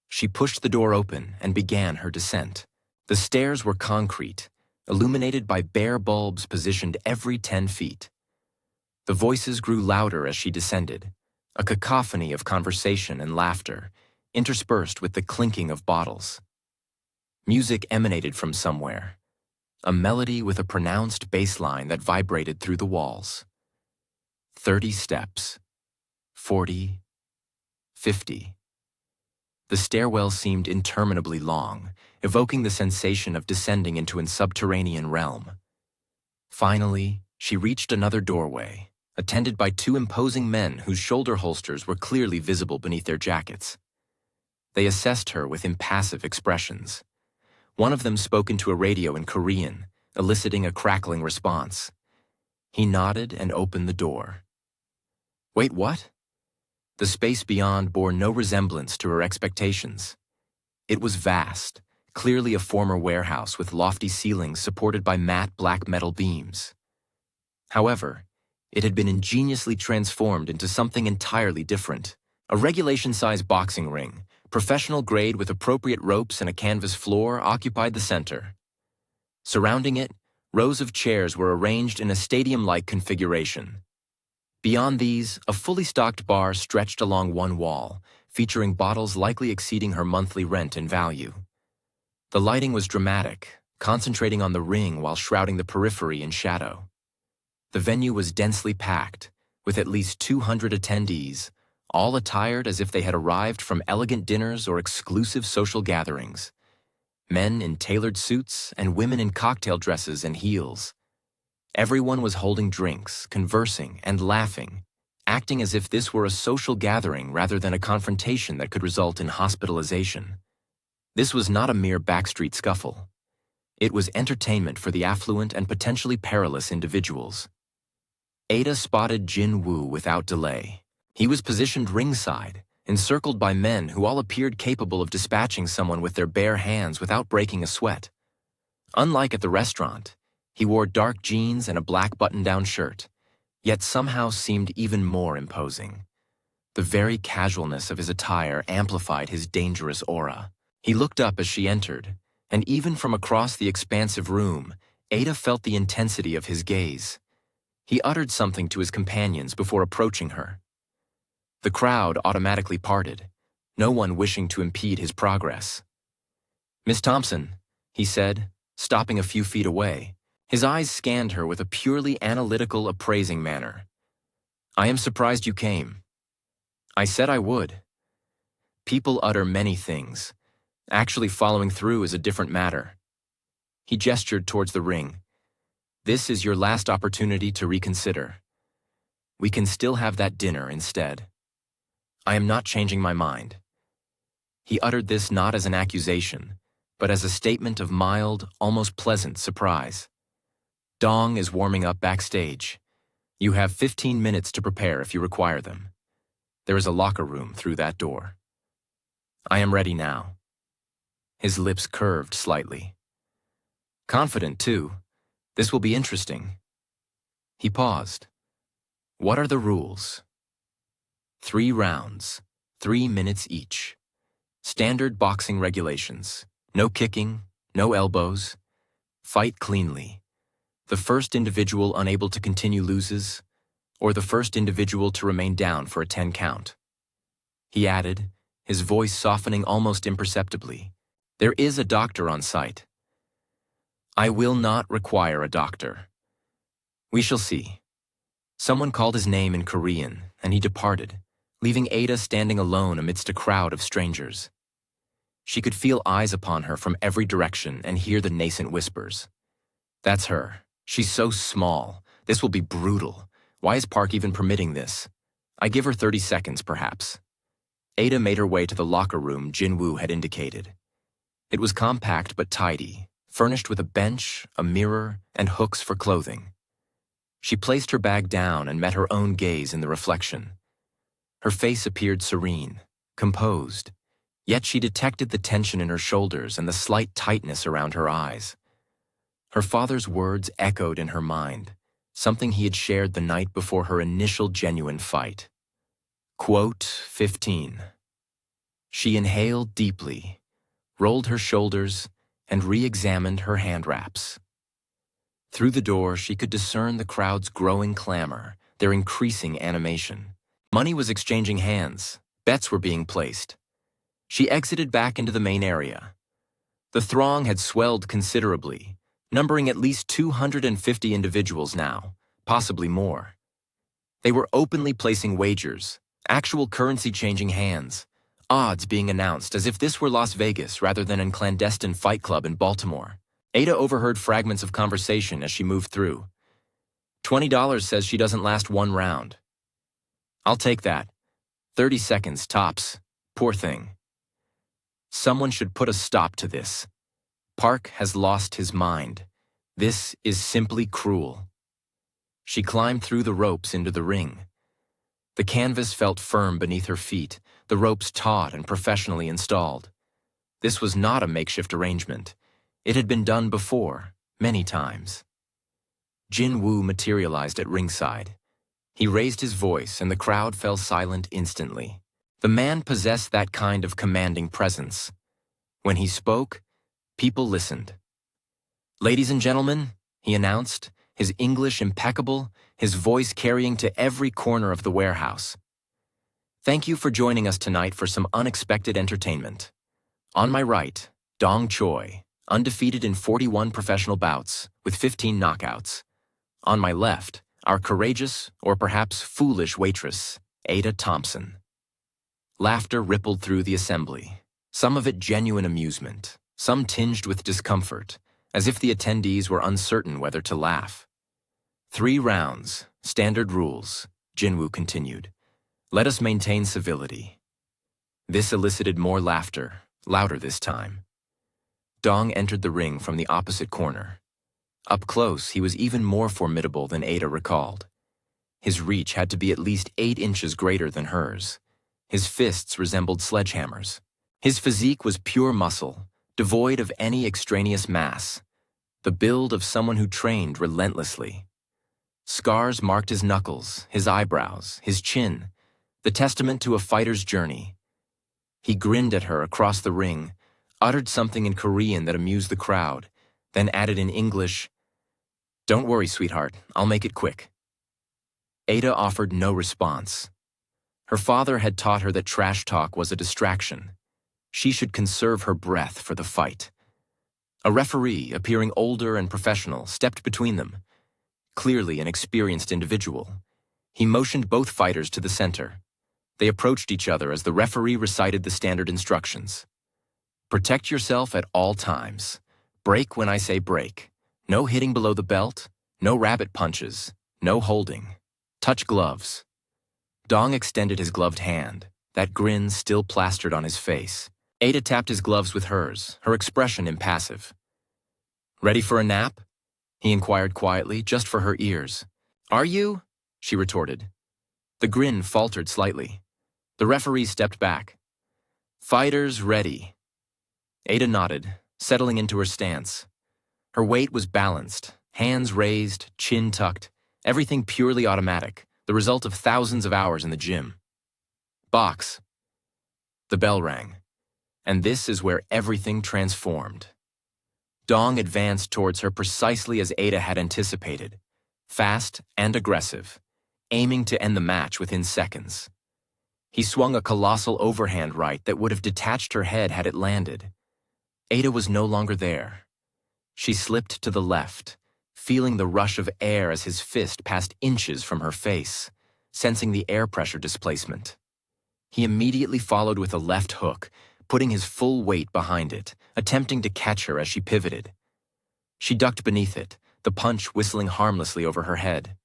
She pushed the door open and began her descent. The stairs were concrete, illuminated by bare bulbs positioned every 10 feet. The voices grew louder as she descended, a cacophony of conversation and laughter, interspersed with the clinking of bottles. Music emanated from somewhere, a melody with a pronounced bass line that vibrated through the walls. 30 steps. 40, 50. The stairwell seemed interminably long, evoking the sensation of descending into an subterranean realm. Finally, she reached another doorway, attended by 2 imposing men whose shoulder holsters were clearly visible beneath their jackets. They assessed her with impassive expressions. One of them spoke into a radio in Korean, eliciting a crackling response. He nodded and opened the door. "Wait, what?" The space beyond bore no resemblance to her expectations. It was vast, clearly a former warehouse with lofty ceilings supported by matte black metal beams. However, it had been ingeniously transformed into something entirely different. A regulation-size boxing ring, professional grade with appropriate ropes and a canvas floor, occupied the center. Surrounding it, rows of chairs were arranged in a stadium-like configuration. Beyond these, a fully stocked bar stretched along one wall, featuring bottles likely exceeding her monthly rent in value. The lighting was dramatic, concentrating on the ring while shrouding the periphery in shadow. The venue was densely packed, with at least 200 attendees, all attired as if they had arrived from elegant dinners or exclusive social gatherings. Men in tailored suits and women in cocktail dresses and heels. Everyone was holding drinks, conversing, and laughing, acting as if this were a social gathering rather than a confrontation that could result in hospitalization. This was not a mere backstreet scuffle. It was entertainment for the affluent and potentially perilous individuals. Ada spotted Jin Woo without delay. He was positioned ringside, encircled by men who all appeared capable of dispatching someone with their bare hands without breaking a sweat. Unlike at the restaurant, he wore dark jeans and a black button-down shirt, yet somehow seemed even more imposing. The very casualness of his attire amplified his dangerous aura. He looked up as she entered, and even from across the expansive room, Ada felt the intensity of his gaze. He uttered something to his companions before approaching her. The crowd automatically parted, no one wishing to impede his progress. "Miss Thompson," he said, stopping a few feet away. His eyes scanned her with a purely analytical, appraising manner. "I am surprised you came. I said I would." People utter many things. Actually following through is a different matter. He gestured towards the ring. "This is your last opportunity to reconsider. We can still have that dinner instead. I am not changing my mind." He uttered this not as an accusation, but as a statement of mild, almost pleasant surprise. "Dong is warming up backstage. You have 15 minutes to prepare if you require them. There is a locker room through that door. I am ready now." His lips curved slightly. "Confident, too. This will be interesting." He paused. "What are the rules?" 3 rounds, 3 minutes each. Standard boxing regulations. No kicking, no elbows. Fight cleanly. The first individual unable to continue loses, or the first individual to remain down for a 10 count. He added, his voice softening almost imperceptibly, "There is a doctor on site." "I will not require a doctor." "We shall see." Someone called his name in Korean, and he departed, leaving Ada standing alone amidst a crowd of strangers. She could feel eyes upon her from every direction and hear the nascent whispers. "That's her. She's so small. This will be brutal. Why is Park even permitting this? I give her 30 seconds, perhaps." Ada made her way to the locker room Jin Woo had indicated. It was compact but tidy, furnished with a bench, a mirror, and hooks for clothing. She placed her bag down and met her own gaze in the reflection. Her face appeared serene, composed, yet she detected the tension in her shoulders and the slight tightness around her eyes. Her father's words echoed in her mind, something he had shared the night before her initial genuine fight. Quote 15. She inhaled deeply, rolled her shoulders, and re-examined her hand wraps. Through the door, she could discern the crowd's growing clamor, their increasing animation. Money was exchanging hands. Bets were being placed. She exited back into the main area. The throng had swelled considerably, numbering at least 250 individuals now, possibly more. They were openly placing wagers, actual currency changing hands, odds being announced as if this were Las Vegas rather than a clandestine fight club in Baltimore. Ada overheard fragments of conversation as she moved through. $20 says she doesn't last 1 round. I'll take that. 30 seconds, tops. Poor thing. Someone should put a stop to this. Park has lost his mind. This is simply cruel. She climbed through the ropes into the ring. The canvas felt firm beneath her feet, the ropes taut and professionally installed. This was not a makeshift arrangement. It had been done before, many times. Jin Woo materialized at ringside. He raised his voice and the crowd fell silent instantly. The man possessed that kind of commanding presence. When he spoke, people listened. "Ladies and gentlemen," he announced, his English impeccable, his voice carrying to every corner of the warehouse. "Thank you for joining us tonight for some unexpected entertainment. On my right, Dong Choi, undefeated in 41 professional bouts, with 15 knockouts. On my left, our courageous, or perhaps foolish waitress, Ada Thompson. Laughter rippled through the assembly, some of it genuine amusement, some tinged with discomfort, as if the attendees were uncertain whether to laugh. 3 rounds, standard rules, Jinwoo continued. Let us maintain civility. This elicited more laughter, louder this time. Dong entered the ring from the opposite corner. Up close, he was even more formidable than Ada recalled. His reach had to be at least 8 inches greater than hers. His fists resembled sledgehammers. His physique was pure muscle, devoid of any extraneous mass, the build of someone who trained relentlessly. Scars marked his knuckles, his eyebrows, his chin, the testament to a fighter's journey. He grinned at her across the ring, uttered something in Korean that amused the crowd, then added in English, "Don't worry, sweetheart, I'll make it quick." Ada offered no response. Her father had taught her that trash talk was a distraction. She should conserve her breath for the fight. A referee, appearing older and professional, stepped between them. Clearly an experienced individual. He motioned both fighters to the center. They approached each other as the referee recited the standard instructions. Protect yourself at all times. Break when I say break. No hitting below the belt. No rabbit punches. No holding. Touch gloves. Dong extended his gloved hand, that grin still plastered on his face. Ada tapped his gloves with hers, her expression impassive. Ready for a nap? He inquired quietly, just for her ears. Are you? She retorted. The grin faltered slightly. The referee stepped back. Fighters ready. Ada nodded, settling into her stance. Her weight was balanced, hands raised, chin tucked, everything purely automatic, the result of thousands of hours in the gym. Box. The bell rang, and this is where everything transformed. Dong advanced towards her precisely as Ada had anticipated, fast and aggressive, aiming to end the match within seconds. He swung a colossal overhand right that would have detached her head had it landed. Ada was no longer there. She slipped to the left, feeling the rush of air as his fist passed inches from her face, sensing the air pressure displacement. He immediately followed with a left hook, putting his full weight behind it, attempting to catch her as she pivoted. She ducked beneath it, the punch whistling harmlessly over her head.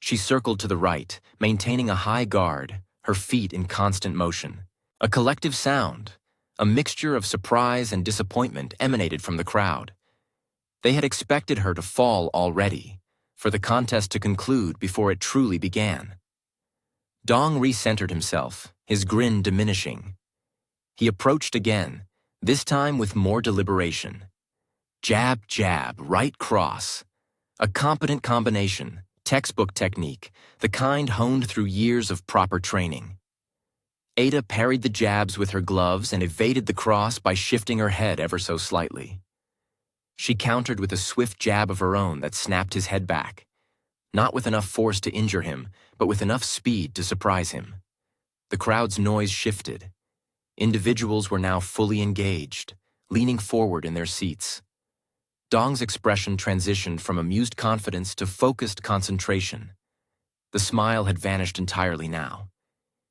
She circled to the right, maintaining a high guard, her feet in constant motion. A collective sound, a mixture of surprise and disappointment emanated from the crowd. They had expected her to fall already, for the contest to conclude before it truly began. Dong recentered himself, his grin diminishing. He approached again, this time with more deliberation. Jab, jab, right cross. A competent combination, textbook technique, the kind honed through years of proper training. Ada parried the jabs with her gloves and evaded the cross by shifting her head ever so slightly. She countered with a swift jab of her own that snapped his head back, not with enough force to injure him, but with enough speed to surprise him. The crowd's noise shifted. Individuals were now fully engaged, leaning forward in their seats. Dong's expression transitioned from amused confidence to focused concentration. The smile had vanished entirely now.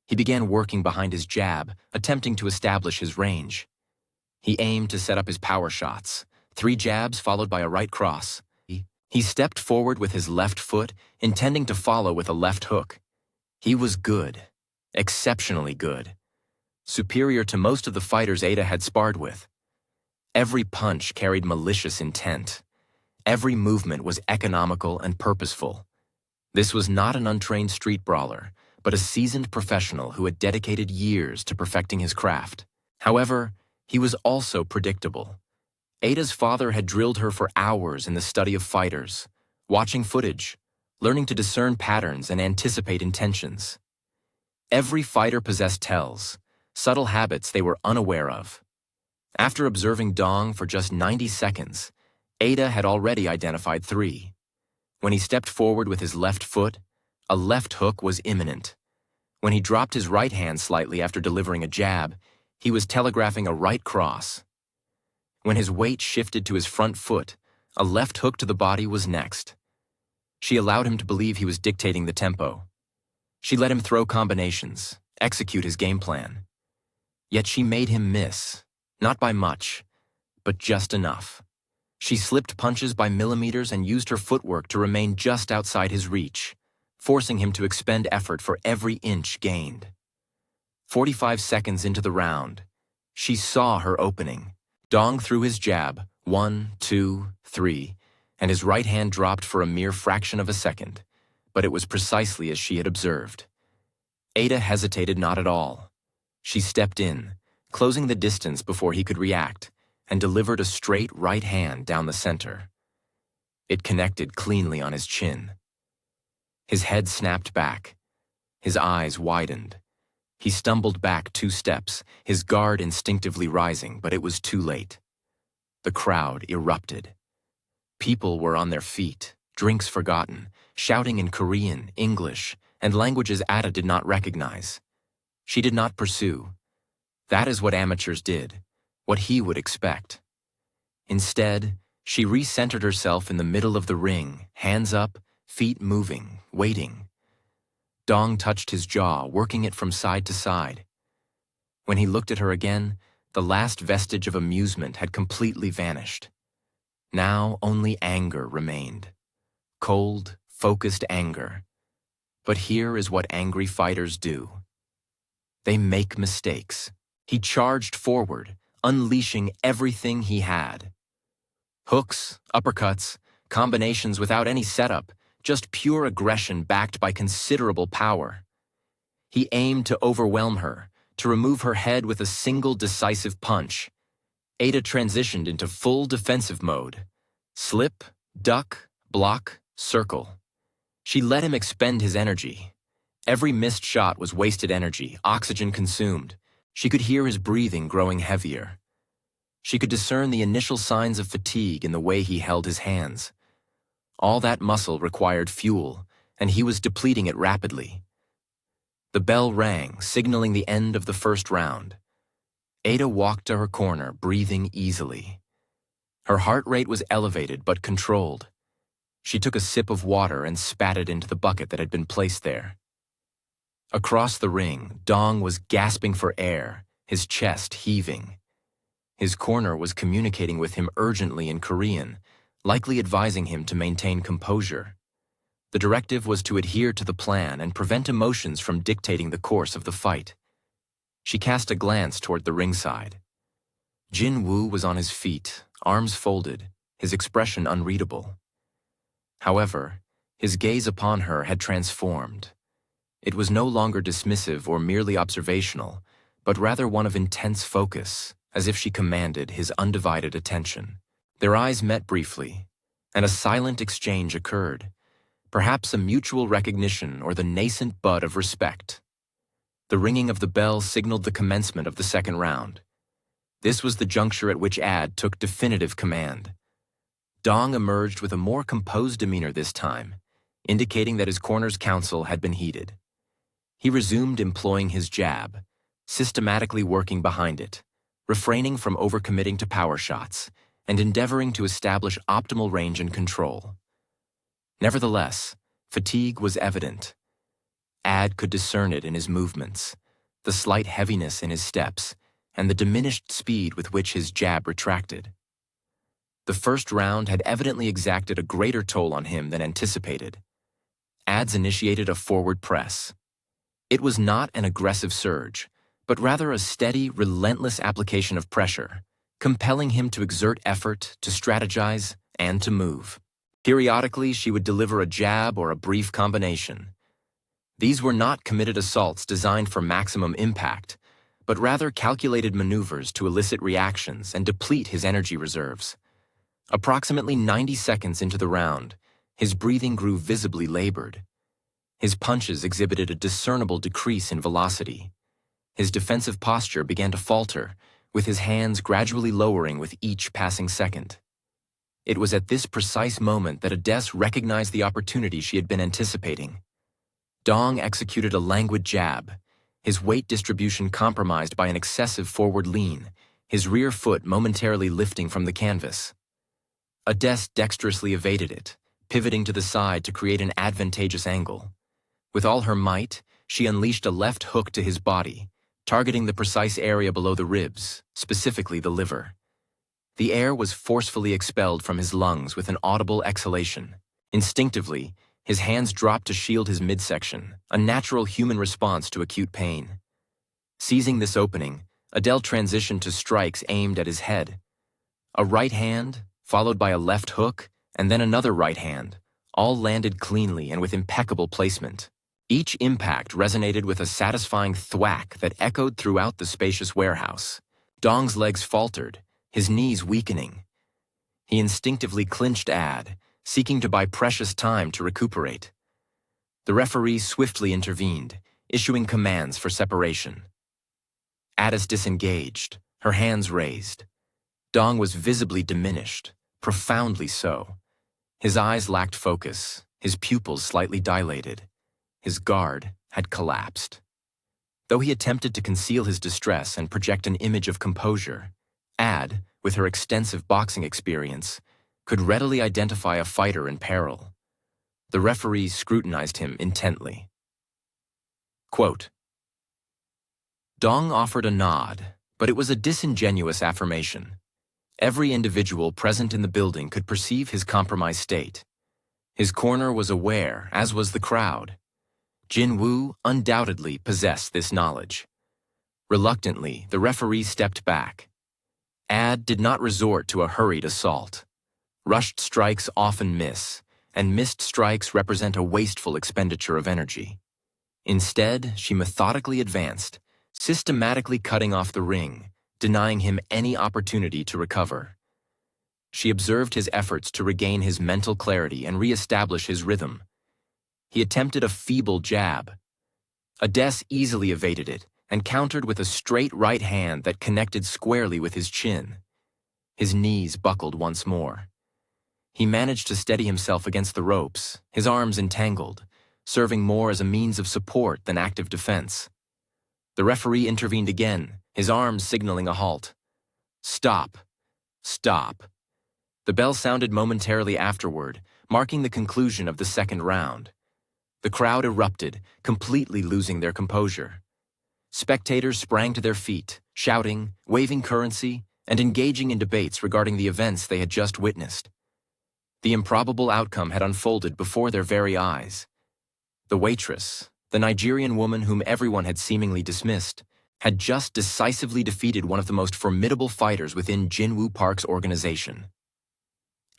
He began working behind his jab, attempting to establish his range. He aimed to set up his power shots, 3 jabs followed by a right cross. He stepped forward with his left foot, intending to follow with a left hook. He was good, exceptionally good, superior to most of the fighters Ada had sparred with. Every punch carried malicious intent. Every movement was economical and purposeful. This was not an untrained street brawler, but a seasoned professional who had dedicated years to perfecting his craft. However, he was also predictable. Ada's father had drilled her for hours in the study of fighters, watching footage, learning to discern patterns and anticipate intentions. Every fighter possessed tells, subtle habits they were unaware of. After observing Dong for just 90 seconds, Ada had already identified 3. When he stepped forward with his left foot, a left hook was imminent. When he dropped his right hand slightly after delivering a jab, he was telegraphing a right cross. When his weight shifted to his front foot, a left hook to the body was next. She allowed him to believe he was dictating the tempo. She let him throw combinations, execute his game plan. Yet she made him miss, not by much, but just enough. She slipped punches by millimeters and used her footwork to remain just outside his reach, forcing him to expend effort for every inch gained. 45 seconds into the round, she saw her opening. Dong threw his jab, 1, 2, 3, and his right hand dropped for a mere fraction of a second, but it was precisely as she had observed. Ada hesitated not at all. She stepped in, closing the distance before he could react, and delivered a straight right hand down the center. It connected cleanly on his chin. His head snapped back. His eyes widened. He stumbled back 2 steps, his guard instinctively rising, but it was too late. The crowd erupted. People were on their feet, drinks forgotten, shouting in Korean, English, and languages Ada did not recognize. She did not pursue. That is what amateurs did, what he would expect. Instead, she recentered herself in the middle of the ring, hands up, feet moving, waiting. Dong touched his jaw, working it from side to side. When he looked at her again, the last vestige of amusement had completely vanished. Now only anger remained. Cold, focused anger. But here is what angry fighters do. They make mistakes. He charged forward, unleashing everything he had. Hooks, uppercuts, combinations without any setup, just pure aggression backed by considerable power. He aimed to overwhelm her, to remove her head with a single decisive punch. Ada transitioned into full defensive mode. Slip, duck, block, circle. She let him expend his energy. Every missed shot was wasted energy, oxygen consumed. She could hear his breathing growing heavier. She could discern the initial signs of fatigue in the way he held his hands. All that muscle required fuel, and he was depleting it rapidly. The bell rang, signaling the end of the first round. Ada walked to her corner, breathing easily. Her heart rate was elevated but controlled. She took a sip of water and spat it into the bucket that had been placed there. Across the ring, Dong was gasping for air, his chest heaving. His corner was communicating with him urgently in Korean, likely advising him to maintain composure. The directive was to adhere to the plan and prevent emotions from dictating the course of the fight. She cast a glance toward the ringside. Jin Woo was on his feet, arms folded, his expression unreadable. However, his gaze upon her had transformed. It was no longer dismissive or merely observational, but rather one of intense focus, as if she commanded his undivided attention. Their eyes met briefly, and a silent exchange occurred, perhaps a mutual recognition or the nascent bud of respect. The ringing of the bell signaled the commencement of the second round. This was the juncture at which Ad took definitive command. Dong emerged with a more composed demeanor this time, indicating that his corner's counsel had been heeded. He resumed employing his jab, systematically working behind it, refraining from overcommitting to power shots, and endeavoring to establish optimal range and control. Nevertheless, fatigue was evident. Ad could discern it in his movements, the slight heaviness in his steps, and the diminished speed with which his jab retracted. The first round had evidently exacted a greater toll on him than anticipated. Ads initiated a forward press. It was not an aggressive surge, but rather a steady, relentless application of pressure, compelling him to exert effort, to strategize, and to move. Periodically, she would deliver a jab or a brief combination. These were not committed assaults designed for maximum impact, but rather calculated maneuvers to elicit reactions and deplete his energy reserves. Approximately 90 seconds into the round, his breathing grew visibly labored. His punches exhibited a discernible decrease in velocity. His defensive posture began to falter, with his hands gradually lowering with each passing second. It was at this precise moment that Ades recognized the opportunity she had been anticipating. Dong executed a languid jab, his weight distribution compromised by an excessive forward lean, his rear foot momentarily lifting from the canvas. Ades dexterously evaded it, pivoting to the side to create an advantageous angle. With all her might, she unleashed a left hook to his body, targeting the precise area below the ribs, specifically the liver. The air was forcefully expelled from his lungs with an audible exhalation. Instinctively, his hands dropped to shield his midsection, a natural human response to acute pain. Seizing this opening, Adele transitioned to strikes aimed at his head. A right hand, followed by a left hook, and then another right hand, all landed cleanly and with impeccable placement. Each impact resonated with a satisfying thwack that echoed throughout the spacious warehouse. Dong's legs faltered, his knees weakening. He instinctively clinched Ad, seeking to buy precious time to recuperate. The referee swiftly intervened, issuing commands for separation. Addis disengaged, her hands raised. Dong was visibly diminished, profoundly so. His eyes lacked focus, his pupils slightly dilated. His guard had collapsed. Though he attempted to conceal his distress and project an image of composure, Ad, with her extensive boxing experience, could readily identify a fighter in peril. The referee scrutinized him intently. Quote, Dong offered a nod, but it was a disingenuous affirmation. Every individual present in the building could perceive his compromised state. His corner was aware, as was the crowd. Jin Woo undoubtedly possessed this knowledge. Reluctantly, the referee stepped back. Ad did not resort to a hurried assault. Rushed strikes often miss, and missed strikes represent a wasteful expenditure of energy. Instead, she methodically advanced, systematically cutting off the ring, denying him any opportunity to recover. She observed his efforts to regain his mental clarity and re-establish his rhythm. He attempted a feeble jab. Ades easily evaded it and countered with a straight right hand that connected squarely with his chin. His knees buckled once more. He managed to steady himself against the ropes, his arms entangled, serving more as a means of support than active defense. The referee intervened again, his arms signaling a halt. Stop. Stop. The bell sounded momentarily afterward, marking the conclusion of the second round. The crowd erupted, completely losing their composure. Spectators sprang to their feet, shouting, waving currency, and engaging in debates regarding the events they had just witnessed. The improbable outcome had unfolded before their very eyes. The Waitress, the Nigerian woman whom everyone had seemingly dismissed, had just decisively defeated one of the most formidable fighters within Jinwoo Park's organization.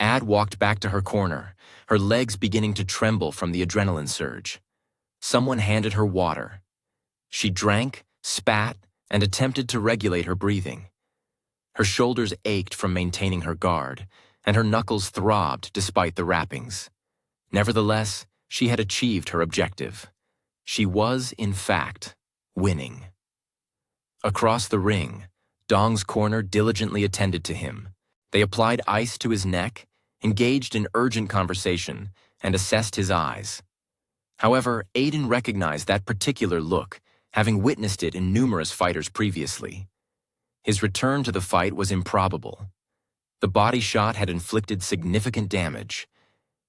Ad walked back to her corner, her legs beginning to tremble from the adrenaline surge. Someone handed her water. She drank, spat, and attempted to regulate her breathing. Her shoulders ached from maintaining her guard, and her knuckles throbbed despite the wrappings. Nevertheless, she had achieved her objective. She was, in fact, winning. Across the ring, Dong's corner diligently attended to him. They applied ice to his neck, engaged in urgent conversation, and assessed his eyes. However, Aiden recognized that particular look, having witnessed it in numerous fighters previously. His return to the fight was improbable. The body shot had inflicted significant damage.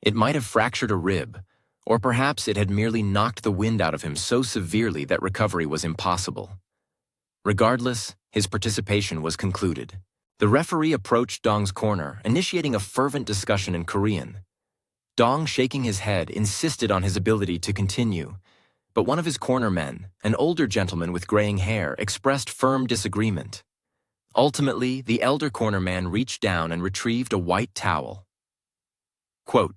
It might have fractured a rib, or perhaps it had merely knocked the wind out of him so severely that recovery was impossible. Regardless, his participation was concluded. The referee approached Dong's corner, initiating a fervent discussion in Korean. Dong, shaking his head, insisted on his ability to continue, but one of his corner men, an older gentleman with graying hair, expressed firm disagreement. Ultimately, the elder corner man reached down and retrieved a white towel. Quote,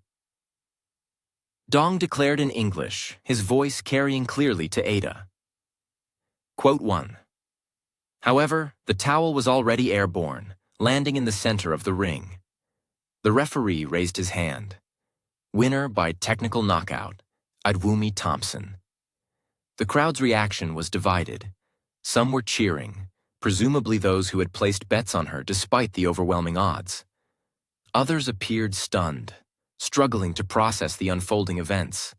Dong declared in English, his voice carrying clearly to Ada. Quote 1. However, the towel was already airborne, landing in the center of the ring. The referee raised his hand. Winner by technical knockout, Adwumi Thompson. The crowd's reaction was divided. Some were cheering, presumably those who had placed bets on her despite the overwhelming odds. Others appeared stunned, struggling to process the unfolding events.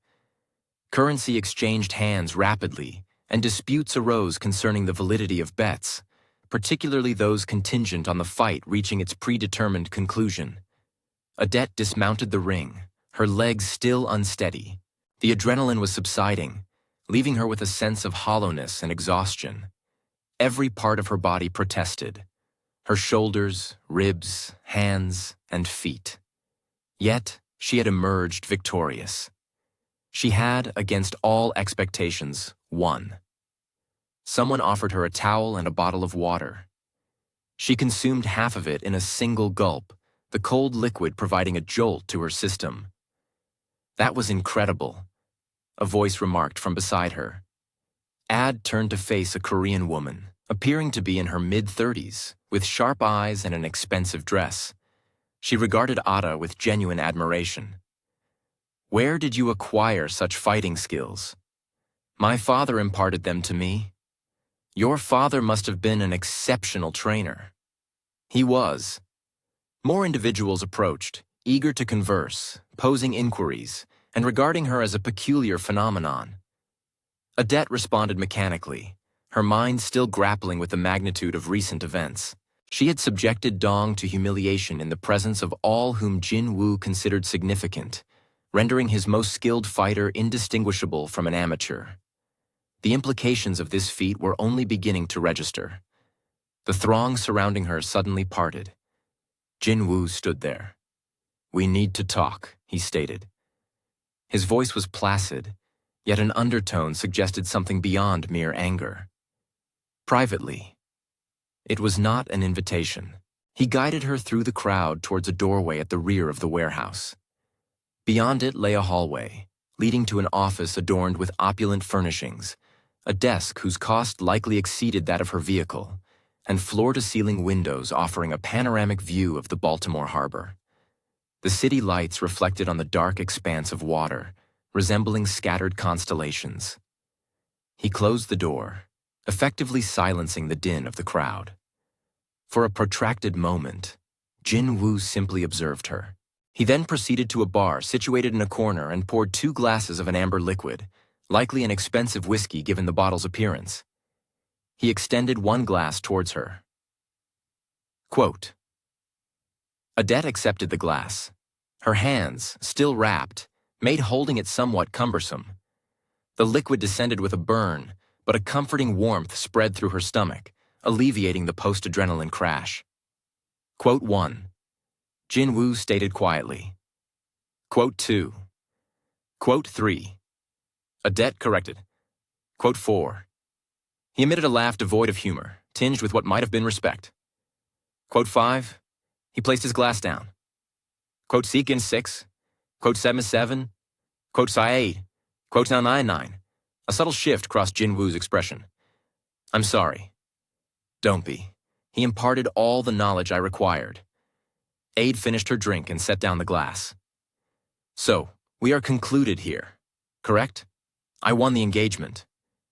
Currency exchanged hands rapidly, and disputes arose concerning the validity of bets, particularly those contingent on the fight reaching its predetermined conclusion. Adette dismounted the ring, her legs still unsteady. The adrenaline was subsiding, leaving her with a sense of hollowness and exhaustion. Every part of her body protested. Her shoulders, ribs, hands, and feet. Yet, she had emerged victorious. She had, against all expectations, won. Someone offered her a towel and a bottle of water. She consumed half of it in a single gulp, the cold liquid providing a jolt to her system. That was incredible, a voice remarked from beside her. Ad turned to face a Korean woman, appearing to be in her mid-30s, with sharp eyes and an expensive dress. She regarded Ada with genuine admiration. "Where did you acquire such fighting skills?" "My father imparted them to me." "Your father must have been an exceptional trainer." He was. More individuals approached, eager to converse, posing inquiries, and regarding her as a peculiar phenomenon. Adette responded mechanically, her mind still grappling with the magnitude of recent events. She had subjected Dong to humiliation in the presence of all whom Jin Woo considered significant, rendering his most skilled fighter indistinguishable from an amateur. The implications of this feat were only beginning to register. The throng surrounding her suddenly parted. Jin Woo stood there. "We need to talk," he stated. His voice was placid, yet an undertone suggested something beyond mere anger. "Privately." It was not an invitation. He guided her through the crowd towards a doorway at the rear of the warehouse. Beyond it lay a hallway, leading to an office adorned with opulent furnishings, a desk whose cost likely exceeded that of her vehicle, and floor-to-ceiling windows offering a panoramic view of the Baltimore harbor. The city lights reflected on the dark expanse of water, resembling scattered constellations. He closed the door, effectively silencing the din of the crowd. For a protracted moment, Jin Woo simply observed her. He then proceeded to a bar situated in a corner and poured 2 glasses of an amber liquid, likely an expensive whiskey given the bottle's appearance. He extended one glass towards her. Quote, Adette accepted the glass. Her hands, still wrapped, made holding it somewhat cumbersome. The liquid descended with a burn, but a comforting warmth spread through her stomach, alleviating the post-adrenaline crash. Quote 1. Jin Woo stated quietly. Quote 2. Quote 3. Adette corrected. Quote 4. He emitted a laugh devoid of humor, tinged with what might have been respect. Quote 5. He placed his glass down. Quote thickens 6. Quote 7. Quote 8. Quote 9. A subtle shift crossed Jin Woo's expression. I'm sorry. Don't be. He imparted all the knowledge I required. Aide finished her drink and set down the glass. So, we are concluded here, correct? I won the engagement.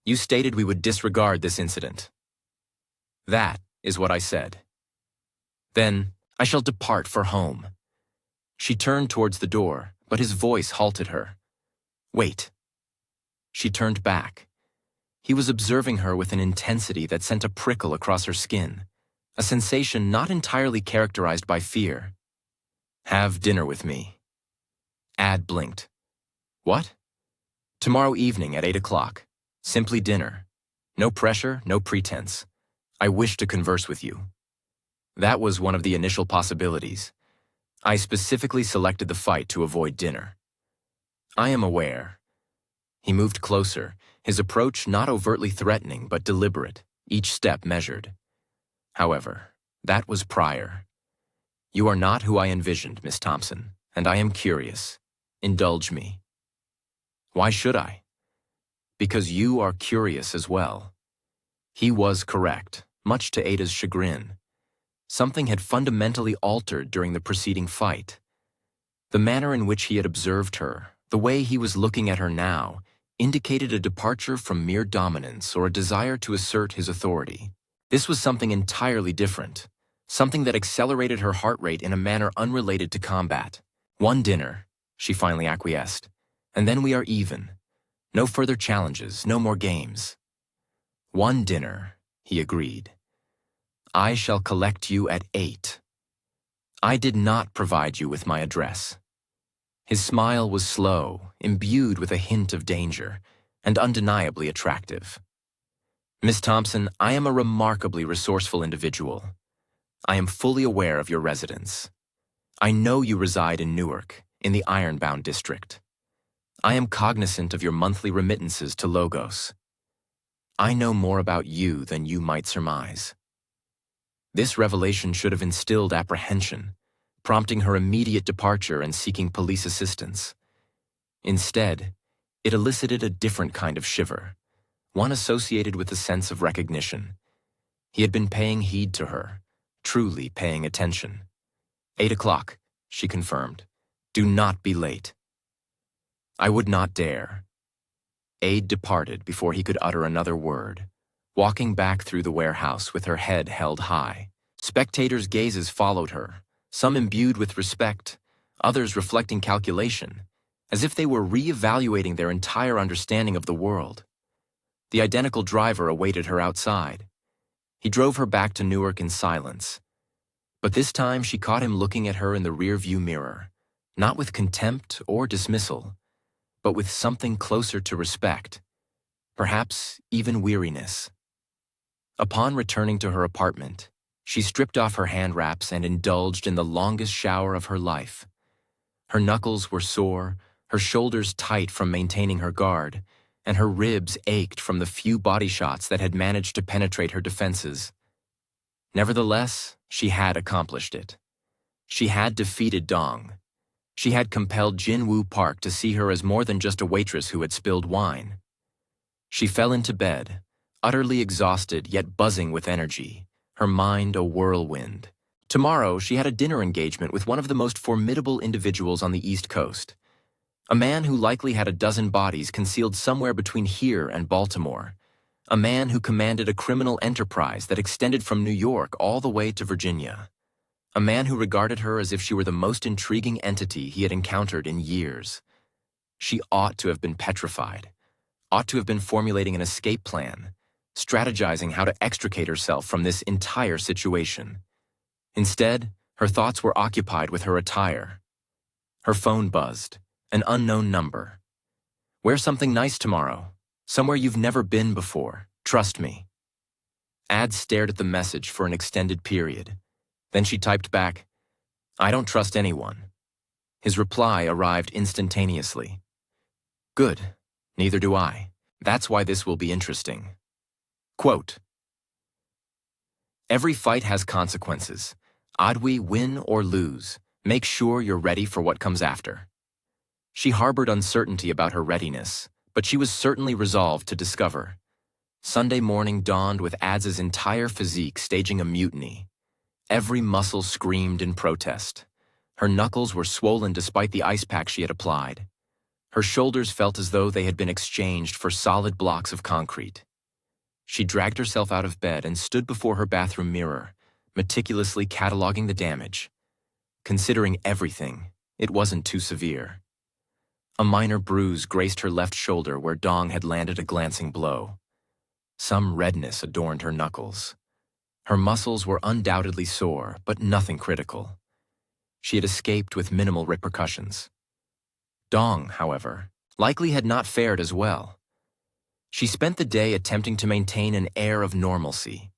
You stated we would disregard this incident. That is what I said. Then, I shall depart for home. She turned towards the door, but his voice halted her. Wait. She turned back. He was observing her with an intensity that sent a prickle across her skin, a sensation not entirely characterized by fear. Have dinner with me. Ad blinked. What? Tomorrow evening at 8 o'clock. Simply dinner. No pressure, no pretense. I wish to converse with you. That was one of the initial possibilities. I specifically selected the fight to avoid dinner. I am aware. He moved closer, his approach not overtly threatening but deliberate, each step measured. However, that was prior. You are not who I envisioned, Miss Thompson, and I am curious. Indulge me. Why should I? Because you are curious as well. He was correct, much to Ada's chagrin. Something had fundamentally altered during the preceding fight. The manner in which he had observed her, the way he was looking at her now, indicated a departure from mere dominance or a desire to assert his authority. This was something entirely different, something that accelerated her heart rate in a manner unrelated to combat. One dinner, she finally acquiesced, and then we are even. No further challenges, no more games. One dinner, he agreed. I shall collect you at 8. I did not provide you with my address. His smile was slow, imbued with a hint of danger, and undeniably attractive. Miss Thompson, I am a remarkably resourceful individual. I am fully aware of your residence. I know you reside in Newark, in the Ironbound district. I am cognizant of your monthly remittances to Logos. I know more about you than you might surmise. This revelation should have instilled apprehension, prompting her immediate departure and seeking police assistance. Instead, it elicited a different kind of shiver, one associated with a sense of recognition. He had been paying heed to her, truly paying attention. 8 o'clock, she confirmed. Do not be late. I would not dare. Aide departed before he could utter another word, walking back through the warehouse with her head held high. Spectators' gazes followed her, some imbued with respect, others reflecting calculation, as if they were re-evaluating their entire understanding of the world. The identical driver awaited her outside. He drove her back to Newark in silence. But this time she caught him looking at her in the rear-view mirror, not with contempt or dismissal, but with something closer to respect, perhaps even weariness. Upon returning to her apartment, she stripped off her hand wraps and indulged in the longest shower of her life. Her knuckles were sore, her shoulders tight from maintaining her guard, and her ribs ached from the few body shots that had managed to penetrate her defenses. Nevertheless, she had accomplished it. She had defeated Dong. She had compelled Jinwoo Park to see her as more than just a waitress who had spilled wine. She fell into bed, utterly exhausted yet buzzing with energy, her mind a whirlwind. Tomorrow, she had a dinner engagement with one of the most formidable individuals on the East Coast, a man who likely had a dozen bodies concealed somewhere between here and Baltimore, a man who commanded a criminal enterprise that extended from New York all the way to Virginia, a man who regarded her as if she were the most intriguing entity he had encountered in years. She ought to have been petrified, ought to have been formulating an escape plan, strategizing how to extricate herself from this entire situation. Instead, her thoughts were occupied with her attire. Her phone buzzed, an unknown number. Wear something nice tomorrow, somewhere you've never been before, trust me. Ad stared at the message for an extended period. Then she typed back, I don't trust anyone. His reply arrived instantaneously. Good, neither do I. That's why this will be interesting. Quote, every fight has consequences. Adwi, win or lose, make sure you're ready for what comes after. She harbored uncertainty about her readiness, but she was certainly resolved to discover. Sunday morning dawned with Adz's entire physique staging a mutiny. Every muscle screamed in protest. Her knuckles were swollen despite the ice pack she had applied. Her shoulders felt as though they had been exchanged for solid blocks of concrete. She dragged herself out of bed and stood before her bathroom mirror, meticulously cataloging the damage. Considering everything, it wasn't too severe. A minor bruise graced her left shoulder where Dong had landed a glancing blow. Some redness adorned her knuckles. Her muscles were undoubtedly sore, but nothing critical. She had escaped with minimal repercussions. Dong, however, likely had not fared as well. She spent the day attempting to maintain an air of normalcy.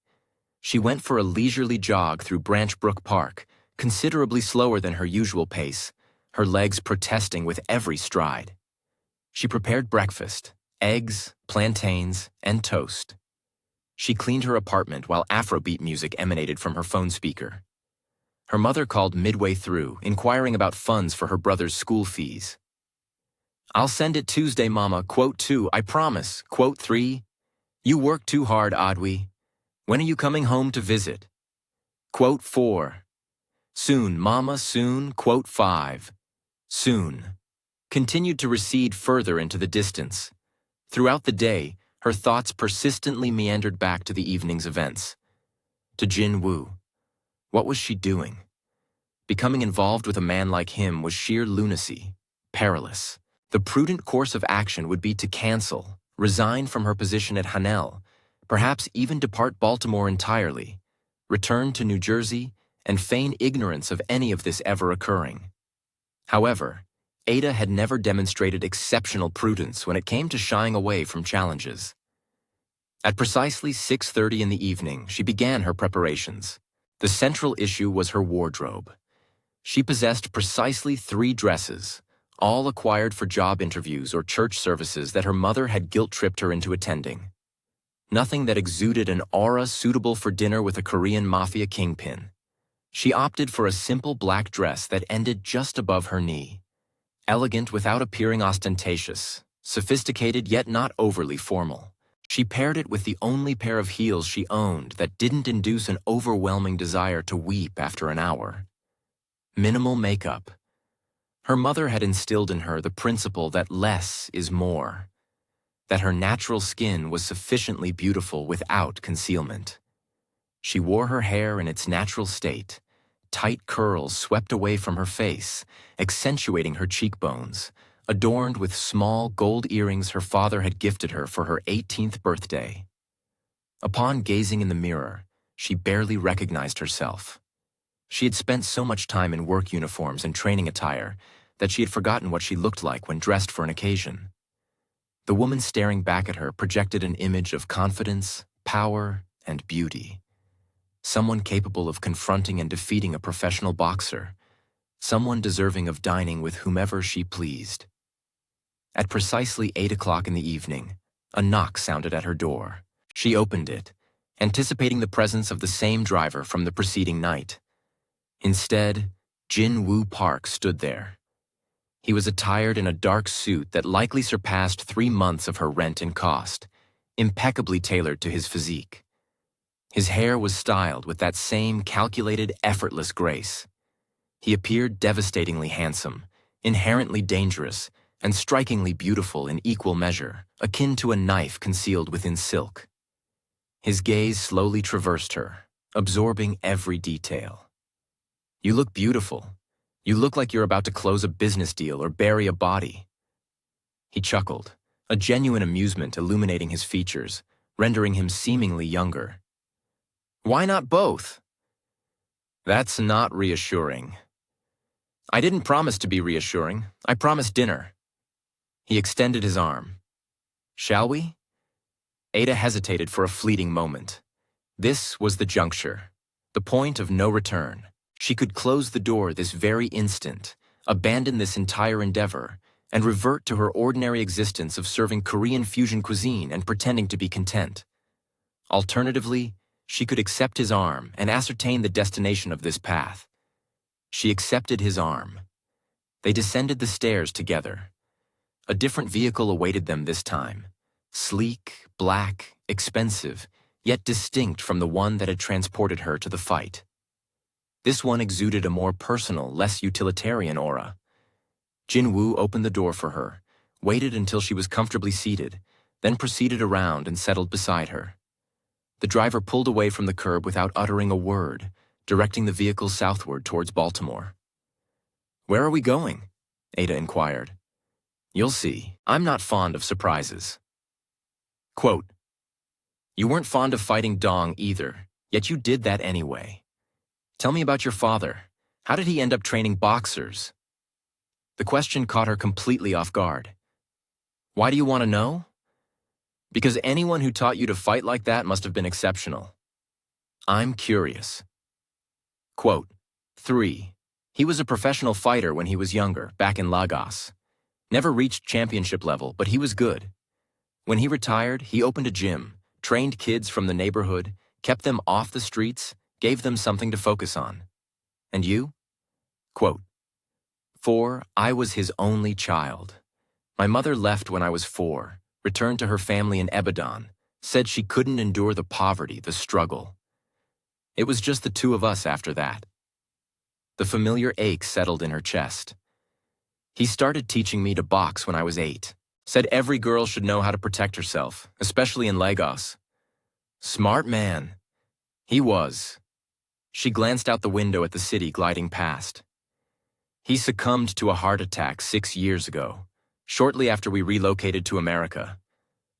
She went for a leisurely jog through Branch Brook Park, considerably slower than her usual pace, her legs protesting with every stride. She prepared breakfast, eggs, plantains, and toast. She cleaned her apartment while Afrobeat music emanated from her phone speaker. Her mother called midway through, inquiring about funds for her brother's school fees. I'll send it Tuesday, Mama. Quote 2, I promise. Quote 3, you work too hard, Adwi. When are you coming home to visit? Quote 4, soon, Mama, soon. Quote 5, soon. Continued to recede further into the distance. Throughout the day, her thoughts persistently meandered back to the evening's events. To Jin Woo. What was she doing? Becoming involved with a man like him was sheer lunacy, perilous. The prudent course of action would be to cancel, resign from her position at Hanel, perhaps even depart Baltimore entirely, return to New Jersey, and feign ignorance of any of this ever occurring. However, Ada had never demonstrated exceptional prudence when it came to shying away from challenges. At precisely 6:30 in the evening, she began her preparations. The central issue was her wardrobe. She possessed precisely 3 dresses, all acquired for job interviews or church services that her mother had guilt-tripped her into attending. Nothing that exuded an aura suitable for dinner with a Korean mafia kingpin. She opted for a simple black dress that ended just above her knee. Elegant without appearing ostentatious, sophisticated yet not overly formal. She paired it with the only pair of heels she owned that didn't induce an overwhelming desire to weep after an hour. Minimal makeup. Her mother had instilled in her the principle that less is more, that her natural skin was sufficiently beautiful without concealment. She wore her hair in its natural state, tight curls swept away from her face, accentuating her cheekbones, adorned with small gold earrings her father had gifted her for her 18th birthday. Upon gazing in the mirror, she barely recognized herself. She had spent so much time in work uniforms and training attire that she had forgotten what she looked like when dressed for an occasion. The woman staring back at her projected an image of confidence, power, and beauty. Someone capable of confronting and defeating a professional boxer. Someone deserving of dining with whomever she pleased. At precisely 8 o'clock in the evening, a knock sounded at her door. She opened it, anticipating the presence of the same driver from the preceding night. Instead, Jin-Woo Park stood there. He was attired in a dark suit that likely surpassed 3 months of her rent and cost, impeccably tailored to his physique. His hair was styled with that same calculated, effortless grace. He appeared devastatingly handsome, inherently dangerous, and strikingly beautiful in equal measure, akin to a knife concealed within silk. His gaze slowly traversed her, absorbing every detail. "You look beautiful. You look like you're about to close a business deal or bury a body." He chuckled, a genuine amusement illuminating his features, rendering him seemingly younger. "Why not both?" "That's not reassuring." "I didn't promise to be reassuring. I promised dinner." He extended his arm. "Shall we?" Ada hesitated for a fleeting moment. This was the juncture, the point of no return. She could close the door this very instant, abandon this entire endeavor, and revert to her ordinary existence of serving Korean fusion cuisine and pretending to be content. Alternatively, she could accept his arm and ascertain the destination of this path. She accepted his arm. They descended the stairs together. A different vehicle awaited them this time, sleek, black, expensive, yet distinct from the one that had transported her to the fight. This one exuded a more personal, less utilitarian aura. Jin-Woo opened the door for her, waited until she was comfortably seated, then proceeded around and settled beside her. The driver pulled away from the curb without uttering a word, directing the vehicle southward towards Baltimore. "Where are we going?" Ada inquired. "You'll see. I'm not fond of surprises." Quote, "You weren't fond of fighting Dong either, yet you did that anyway. Tell me about your father. How did he end up training boxers?" The question caught her completely off guard. "Why do you want to know?" "Because anyone who taught you to fight like that must have been exceptional. I'm curious." Quote, 3. He was a professional fighter when he was younger, back in Lagos. Never reached championship level, but he was good. When he retired, he opened a gym, trained kids from the neighborhood, kept them off the streets, gave them something to focus on. And you? Quote, 4. I was his only child. My mother left when I was 4, returned to her family in Ibadan, said she couldn't endure the poverty, the struggle. It was just the 2 of us after that. The familiar ache settled in her chest. He started teaching me to box when I was 8. Said every girl should know how to protect herself, especially in Lagos. Smart man. He was. She glanced out the window at the city gliding past. He succumbed to a heart attack 6 years ago, shortly after we relocated to America.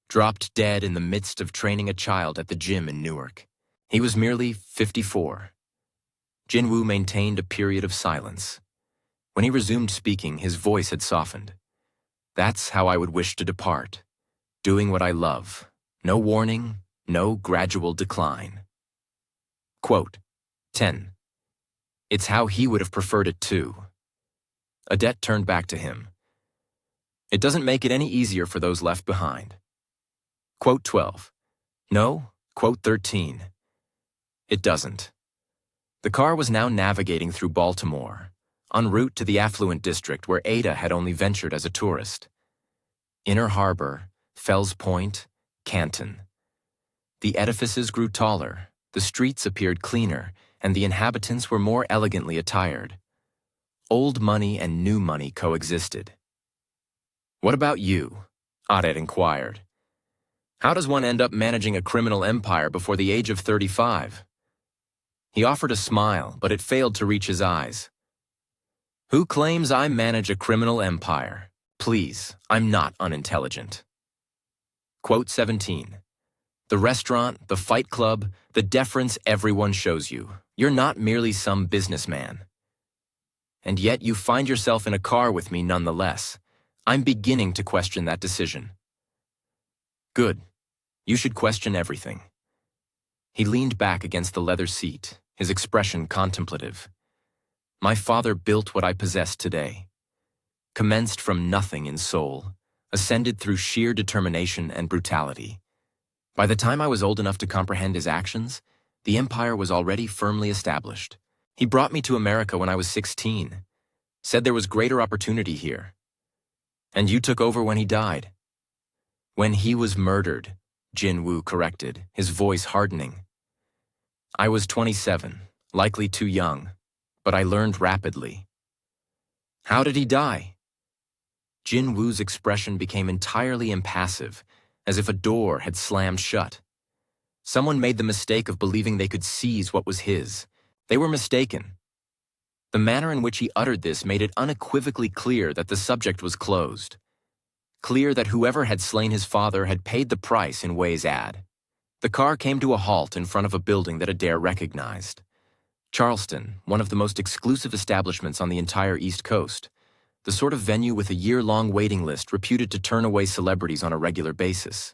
Dropped dead in the midst of training a child at the gym in Newark. He was merely 54. Jin-Woo maintained a period of silence. When he resumed speaking, his voice had softened. That's how I would wish to depart. Doing what I love. No warning, no gradual decline. Quote, 10. It's how he would have preferred it too. Odette turned back to him. It doesn't make it any easier for those left behind. Quote 12. No, quote 13. It doesn't. The car was now navigating through Baltimore, en route to the affluent district where Ada had only ventured as a tourist. Inner Harbor, Fells Point, Canton. The edifices grew taller, the streets appeared cleaner, and the inhabitants were more elegantly attired. Old money and new money coexisted. What about you? Odette inquired. How does one end up managing a criminal empire before the age of 35? He offered a smile, but it failed to reach his eyes. Who claims I manage a criminal empire? Please, I'm not unintelligent. Quote 17. The restaurant, the fight club, the deference everyone shows you. You're not merely some businessman. And yet you find yourself in a car with me nonetheless. I'm beginning to question that decision. Good. You should question everything. He leaned back against the leather seat, his expression contemplative. My father built what I possess today. Commenced from nothing in Seoul, ascended through sheer determination and brutality. By the time I was old enough to comprehend his actions, the empire was already firmly established. He brought me to America when I was 16, said there was greater opportunity here. And you took over when he died. When he was murdered, Jin Woo corrected, his voice hardening. I was 27, likely too young, but I learned rapidly. How did he die? Jin Woo's expression became entirely impassive, as if a door had slammed shut. Someone made the mistake of believing they could seize what was his. They were mistaken. The manner in which he uttered this made it unequivocally clear that the subject was closed. Clear that whoever had slain his father had paid the price in Wei's ad. The car came to a halt in front of a building that Adair recognized. Charleston, one of the most exclusive establishments on the entire East Coast, the sort of venue with a year-long waiting list reputed to turn away celebrities on a regular basis.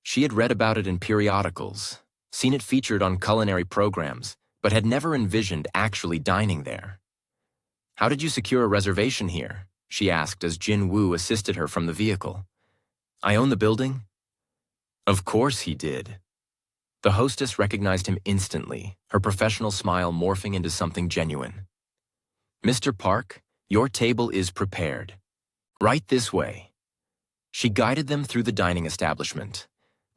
She had read about it in periodicals, seen it featured on culinary programs, but had never envisioned actually dining there. How did you secure a reservation here? She asked as Jin Woo assisted her from the vehicle. I own the building? Of course he did. The hostess recognized him instantly, her professional smile morphing into something genuine. Mr. Park, your table is prepared. Right this way. She guided them through the dining establishment,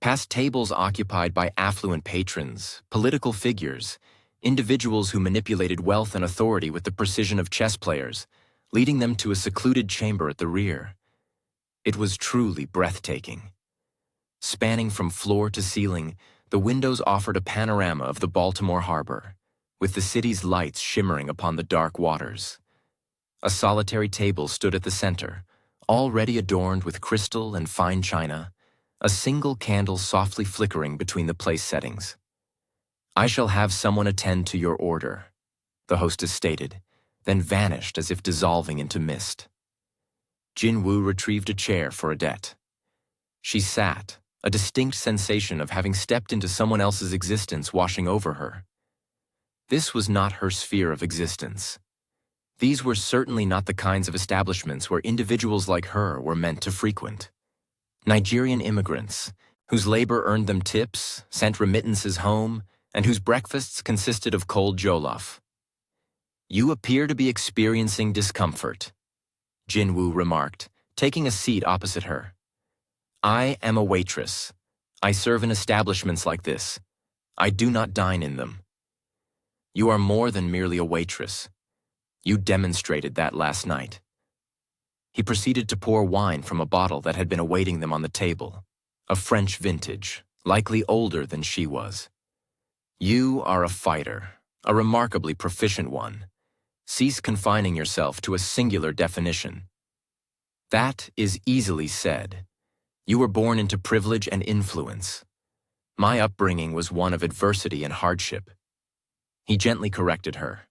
past tables occupied by affluent patrons, political figures, individuals who manipulated wealth and authority with the precision of chess players, leading them to a secluded chamber at the rear. It was truly breathtaking. Spanning from floor to ceiling, the windows offered a panorama of the Baltimore harbor, with the city's lights shimmering upon the dark waters. A solitary table stood at the center, already adorned with crystal and fine china, a single candle softly flickering between the place settings. I shall have someone attend to your order, the hostess stated, then vanished as if dissolving into mist. Jin Woo retrieved a chair for Odette. She sat, a distinct sensation of having stepped into someone else's existence washing over her. This was not her sphere of existence. These were certainly not the kinds of establishments where individuals like her were meant to frequent. Nigerian immigrants, whose labor earned them tips, sent remittances home, and whose breakfasts consisted of cold jollof. You appear to be experiencing discomfort, Jin Woo remarked, taking a seat opposite her. I am a waitress. I serve in establishments like this. I do not dine in them. You are more than merely a waitress. You demonstrated that last night. He proceeded to pour wine from a bottle that had been awaiting them on the table, a French vintage, likely older than she was. You are a fighter, a remarkably proficient one. Cease confining yourself to a singular definition. That is easily said. You were born into privilege and influence. My upbringing was one of adversity and hardship. He gently corrected her.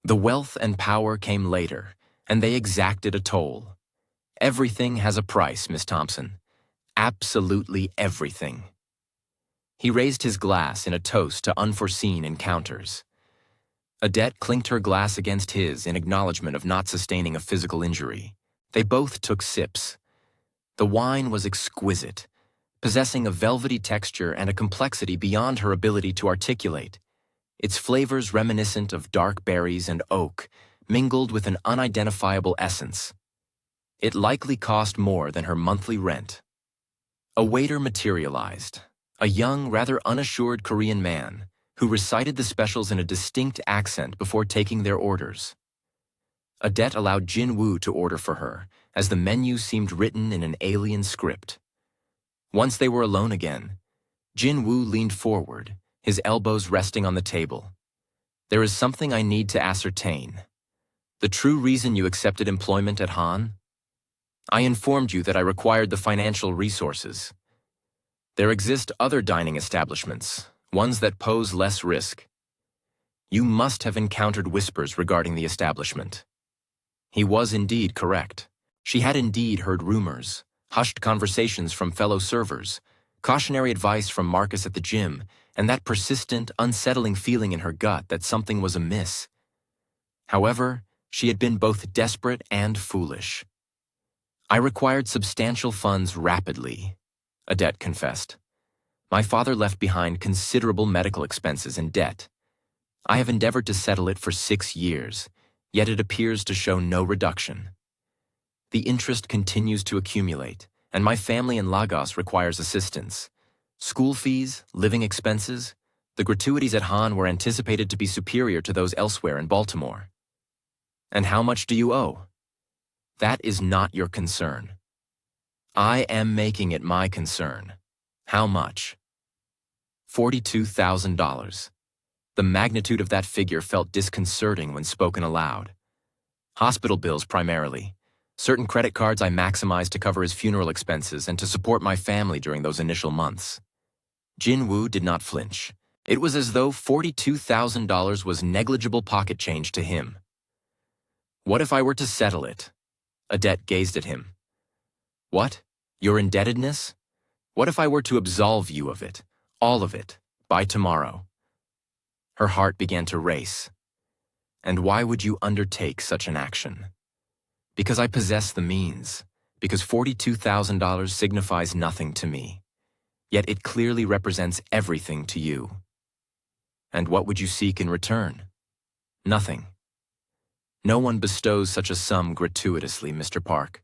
The wealth and power came later, and they exacted a toll. Everything has a price, Miss Thompson. Absolutely everything. He raised his glass in a toast to unforeseen encounters. Odette clinked her glass against his in acknowledgement of not sustaining a physical injury. They both took sips. The wine was exquisite, possessing a velvety texture and a complexity beyond her ability to articulate, its flavors reminiscent of dark berries and oak, mingled with an unidentifiable essence. It likely cost more than her monthly rent. A waiter materialized, a young, rather unassured Korean man who recited the specials in a distinct accent before taking their orders. Odette allowed Jin-woo to order for her, as the menu seemed written in an alien script. Once they were alone again, Jin-woo leaned forward, his elbows resting on the table. "There is something I need to ascertain. The true reason you accepted employment at Han? I informed you that I required the financial resources. There exist other dining establishments, ones that pose less risk. You must have encountered whispers regarding the establishment." He was indeed correct. She had indeed heard rumors, hushed conversations from fellow servers, cautionary advice from Marcus at the gym, and that persistent, unsettling feeling in her gut that something was amiss. However, she had been both desperate and foolish. "I required substantial funds rapidly," Odette confessed. "My father left behind considerable medical expenses and debt. I have endeavored to settle it for 6 years, yet it appears to show no reduction. The interest continues to accumulate, and my family in Lagos requires assistance. School fees, living expenses, the gratuities at Han were anticipated to be superior to those elsewhere in Baltimore. And how much do you owe? That is not your concern. I am making it my concern. How much?" $42,000. The magnitude of that figure felt disconcerting when spoken aloud. "Hospital bills primarily. Certain credit cards I maximized to cover his funeral expenses and to support my family during those initial months." Jin-woo did not flinch. It was as though $42,000 was negligible pocket change to him. "What if I were to settle it?" Odette gazed at him. "What? Your indebtedness? What if I were to absolve you of it, all of it, by tomorrow?" Her heart began to race. "And why would you undertake such an action?" "Because I possess the means, because $42,000 signifies nothing to me, yet it clearly represents everything to you." "And what would you seek in return?" "Nothing. No one bestows such a sum gratuitously, Mr. Park."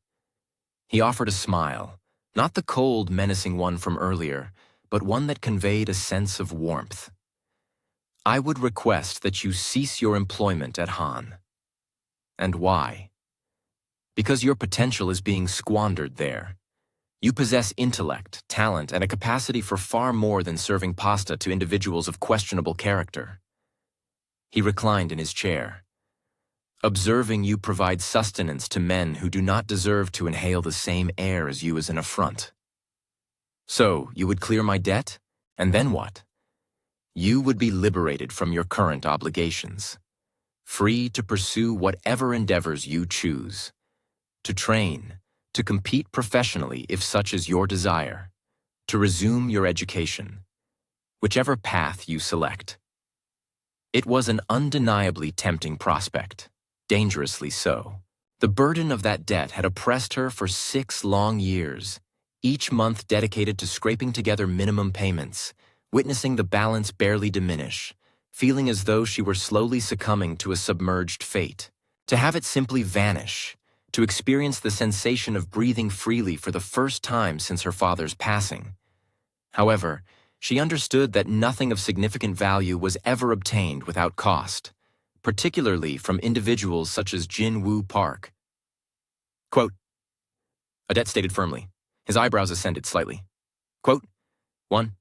He offered a smile, not the cold, menacing one from earlier, but one that conveyed a sense of warmth. "I would request that you cease your employment at Han." "And why?" "Because your potential is being squandered there. You possess intellect, talent, and a capacity for far more than serving pasta to individuals of questionable character." He reclined in his chair. "Observing you provide sustenance to men who do not deserve to inhale the same air as you is an affront. So, you would clear my debt? And then what? You would be liberated from your current obligations, free to pursue whatever endeavors you choose, to train, to compete professionally if such is your desire, to resume your education, whichever path you select." It was an undeniably tempting prospect, dangerously so. The burden of that debt had oppressed her for 6 long years, each month dedicated to scraping together minimum payments, witnessing the balance barely diminish, feeling as though she were slowly succumbing to a submerged fate. To have it simply vanish, to experience the sensation of breathing freely for the first time since her father's passing. However, she understood that nothing of significant value was ever obtained without cost, particularly from individuals such as Jin-woo Park. Quote, Odette stated firmly. His eyebrows ascended slightly. Quote, 1.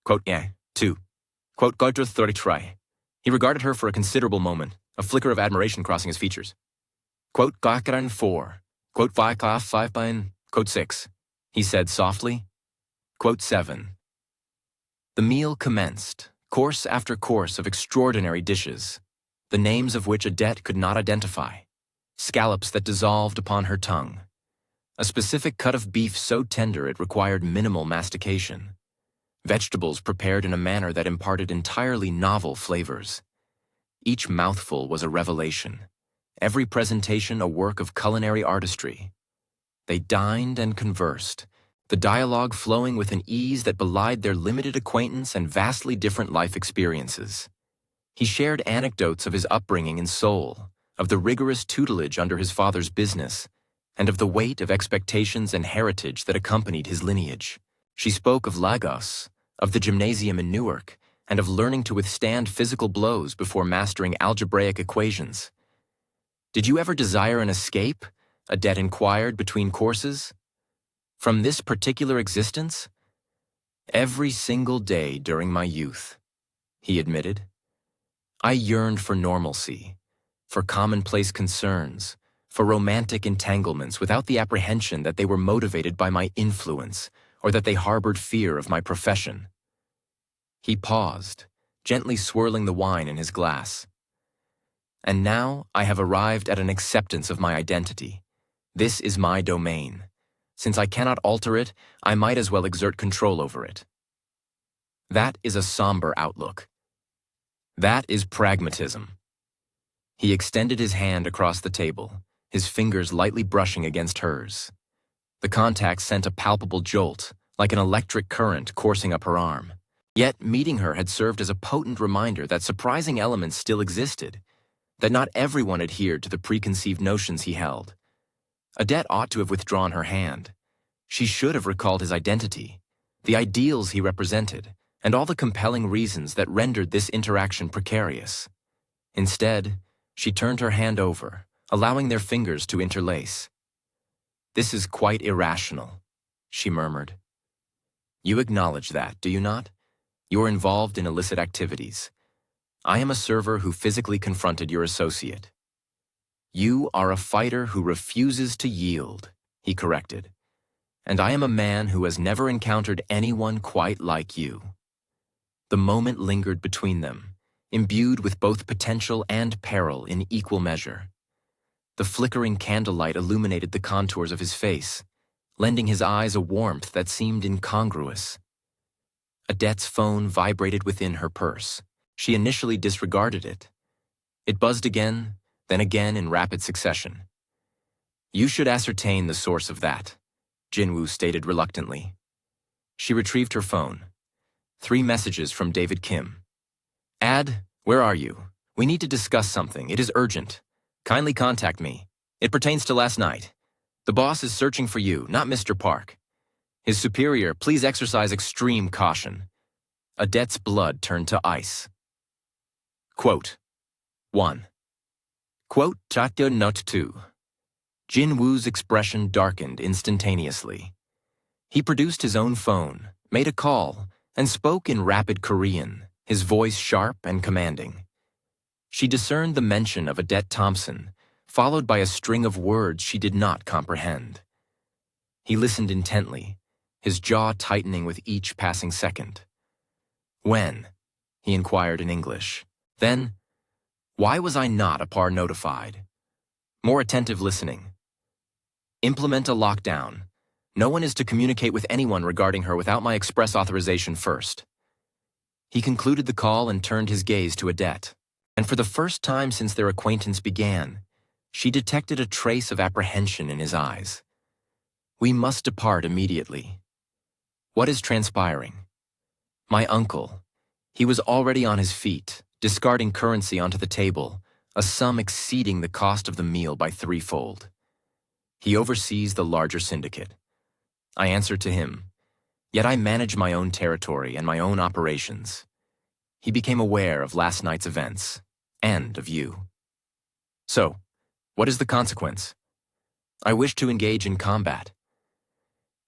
Quote, yeah, 2. Quote, Quote, 33. He regarded her for a considerable moment, a flicker of admiration crossing his features. Quote, 4. Quote, 5 by, quote, 6. He said softly. Quote, 7. The meal commenced, course after course of extraordinary dishes, the names of which Odette could not identify, scallops that dissolved upon her tongue, a specific cut of beef so tender it required minimal mastication, vegetables prepared in a manner that imparted entirely novel flavors. Each mouthful was a revelation, every presentation a work of culinary artistry. They dined and conversed, the dialogue flowing with an ease that belied their limited acquaintance and vastly different life experiences. He shared anecdotes of his upbringing in Seoul, of the rigorous tutelage under his father's business, and of the weight of expectations and heritage that accompanied his lineage. She spoke of Lagos, of the gymnasium in Newark, and of learning to withstand physical blows before mastering algebraic equations. "Did you ever desire an escape?" Adet inquired between courses. "From this particular existence?" "Every single day during my youth," he admitted. "I yearned for normalcy, for commonplace concerns, for romantic entanglements without the apprehension that they were motivated by my influence or that they harbored fear of my profession." He paused, gently swirling the wine in his glass. "And now I have arrived at an acceptance of my identity. This is my domain. Since I cannot alter it, I might as well exert control over it." That is a somber outlook. That is pragmatism. He extended his hand across the table, his fingers lightly brushing against hers. The contact sent a palpable jolt, like an electric current coursing up her arm. Yet meeting her had served as a potent reminder that surprising elements still existed, that not everyone adhered to the preconceived notions he held. Adet ought to have withdrawn her hand. She should have recalled his identity, the ideals he represented, and all the compelling reasons that rendered this interaction precarious. Instead, she turned her hand over, allowing their fingers to interlace. "This is quite irrational," she murmured. "You acknowledge that, do you not? You're involved in illicit activities. I am a server who physically confronted your associate." "You are a fighter who refuses to yield," he corrected. "And I am a man who has never encountered anyone quite like you." The moment lingered between them, imbued with both potential and peril in equal measure. The flickering candlelight illuminated the contours of his face, lending his eyes a warmth that seemed incongruous. Adet's phone vibrated within her purse. She initially disregarded it. It buzzed again, then again in rapid succession. "You should ascertain the source of that," Jinwoo stated reluctantly. She retrieved her phone. 3 messages from David Kim. "Ad, where are you? We need to discuss something. It is urgent. Kindly contact me. It pertains to last night. The boss is searching for you, not Mr. Park. His superior, please exercise extreme caution." Adet's blood turned to ice. Quote 1. Quote Chapter Note 2. Jinwoo's expression darkened instantaneously. He produced his own phone, made a call, and spoke in rapid Korean, his voice sharp and commanding. She discerned the mention of Adet Thompson, followed by a string of words she did not comprehend. He listened intently, his jaw tightening with each passing second. "When?" he inquired in English. Then, "Why was I not a par notified?" More attentive listening. "Implement a lockdown. No one is to communicate with anyone regarding her without my express authorization first." He concluded the call and turned his gaze to Adet. And for the first time since their acquaintance began, she detected a trace of apprehension in his eyes. "We must depart immediately." "What is transpiring?" "My uncle. He was already on his feet, discarding currency onto the table, a sum exceeding the cost of the meal by 3-fold. He oversees the larger syndicate. I answer to him, yet I manage my own territory and my own operations. He became aware of last night's events, and of you. So, what is the consequence? I wish to engage in combat.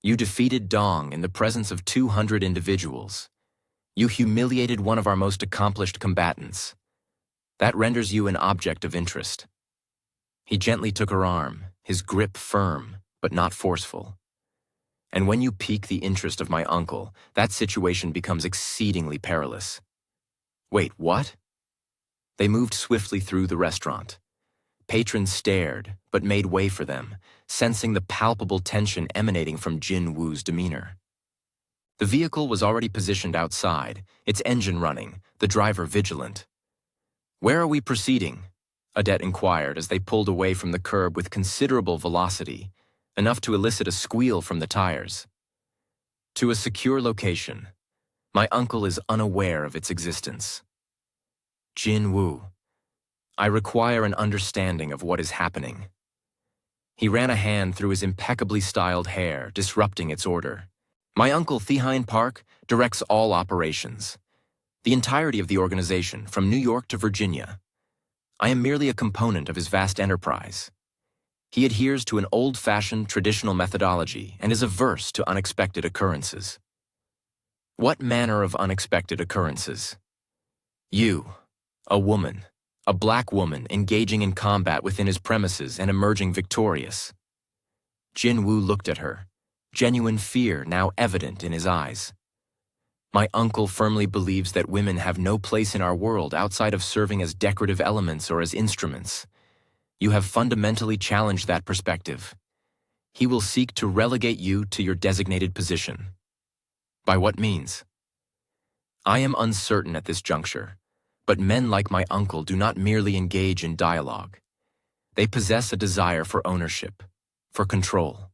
You defeated Dong in the presence of 200 individuals. You humiliated one of our most accomplished combatants. That renders you an object of interest." He gently took her arm, his grip firm, but not forceful. "And when you pique the interest of my uncle, that situation becomes exceedingly perilous." "Wait, what?" They moved swiftly through the restaurant. Patrons stared, but made way for them, sensing the palpable tension emanating from Jin Woo's demeanor. The vehicle was already positioned outside, its engine running, the driver vigilant. "Where are we proceeding?" Odette inquired as they pulled away from the curb with considerable velocity, enough to elicit a squeal from the tires. "To a secure location. My uncle is unaware of its existence." "Jin Woo, I require an understanding of what is happening." He ran a hand through his impeccably styled hair, disrupting its order. "My uncle, Thehein Park, directs all operations. The entirety of the organization, from New York to Virginia. I am merely a component of his vast enterprise. He adheres to an old-fashioned traditional methodology and is averse to unexpected occurrences." "What manner of unexpected occurrences?" "You, a woman, a black woman engaging in combat within his premises and emerging victorious." Jin Woo looked at her, genuine fear now evident in his eyes. "My uncle firmly believes that women have no place in our world outside of serving as decorative elements or as instruments. You have fundamentally challenged that perspective. He will seek to relegate you to your designated position." "By what means?" "I am uncertain at this juncture, but men like my uncle do not merely engage in dialogue. They possess a desire for ownership, for control."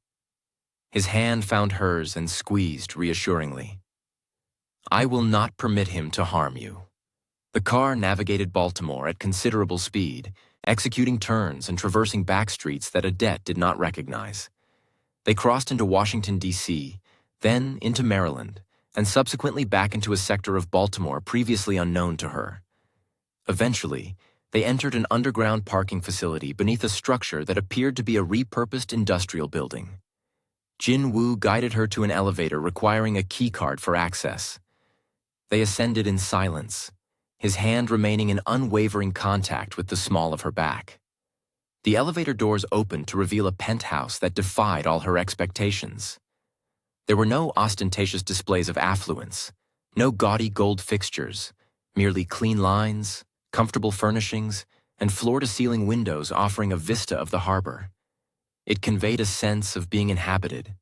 His hand found hers and squeezed reassuringly. "I will not permit him to harm you." The car navigated Baltimore at considerable speed, executing turns and traversing back streets that Odette did not recognize. They crossed into Washington, D.C., then into Maryland, and subsequently back into a sector of Baltimore previously unknown to her. Eventually, they entered an underground parking facility beneath a structure that appeared to be a repurposed industrial building. Jin Woo guided her to an elevator requiring a keycard for access. They ascended in silence, his hand remaining in unwavering contact with the small of her back. The elevator doors opened to reveal a penthouse that defied all her expectations. There were no ostentatious displays of affluence, no gaudy gold fixtures, merely clean lines, comfortable furnishings, and floor-to-ceiling windows offering a vista of the harbor. It conveyed a sense of being inhabited,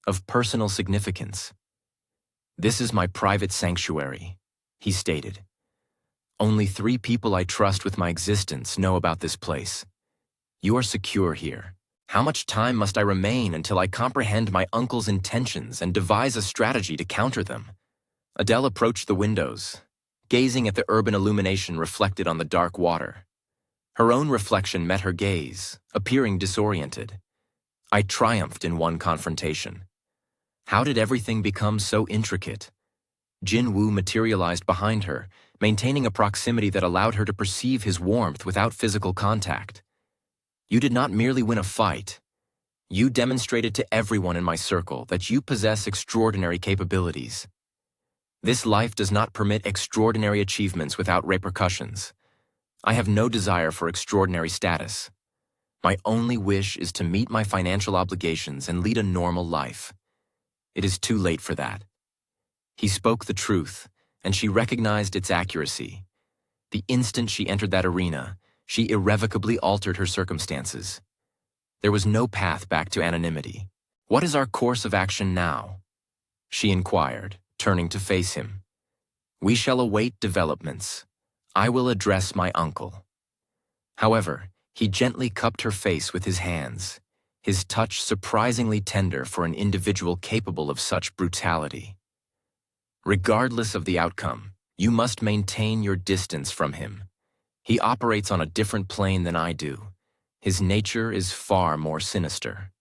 of personal significance. "This is my private sanctuary," he stated. "Only 3 people I trust with my existence know about this place. You are secure here. How much time must I remain until I comprehend my uncle's intentions and devise a strategy to counter them?" Adele approached the windows, gazing at the urban illumination reflected on the dark water. Her own reflection met her gaze, appearing disoriented. "I triumphed in one confrontation. How did everything become so intricate?" Jin Woo materialized behind her, maintaining a proximity that allowed her to perceive his warmth without physical contact. "You did not merely win a fight. You demonstrated to everyone in my circle that you possess extraordinary capabilities. This life does not permit extraordinary achievements without repercussions. I have no desire for extraordinary status. My only wish is to meet my financial obligations and lead a normal life. It is too late for that." He spoke the truth, and she recognized its accuracy. The instant she entered that arena, she irrevocably altered her circumstances. There was no path back to anonymity. "What is our course of action now?" she inquired, turning to face him. "We shall await developments. I will address my uncle." However, he gently cupped her face with his hands, his touch surprisingly tender for an individual capable of such brutality. "Regardless of the outcome, you must maintain your distance from him. He operates on a different plane than I do. His nature is far more sinister.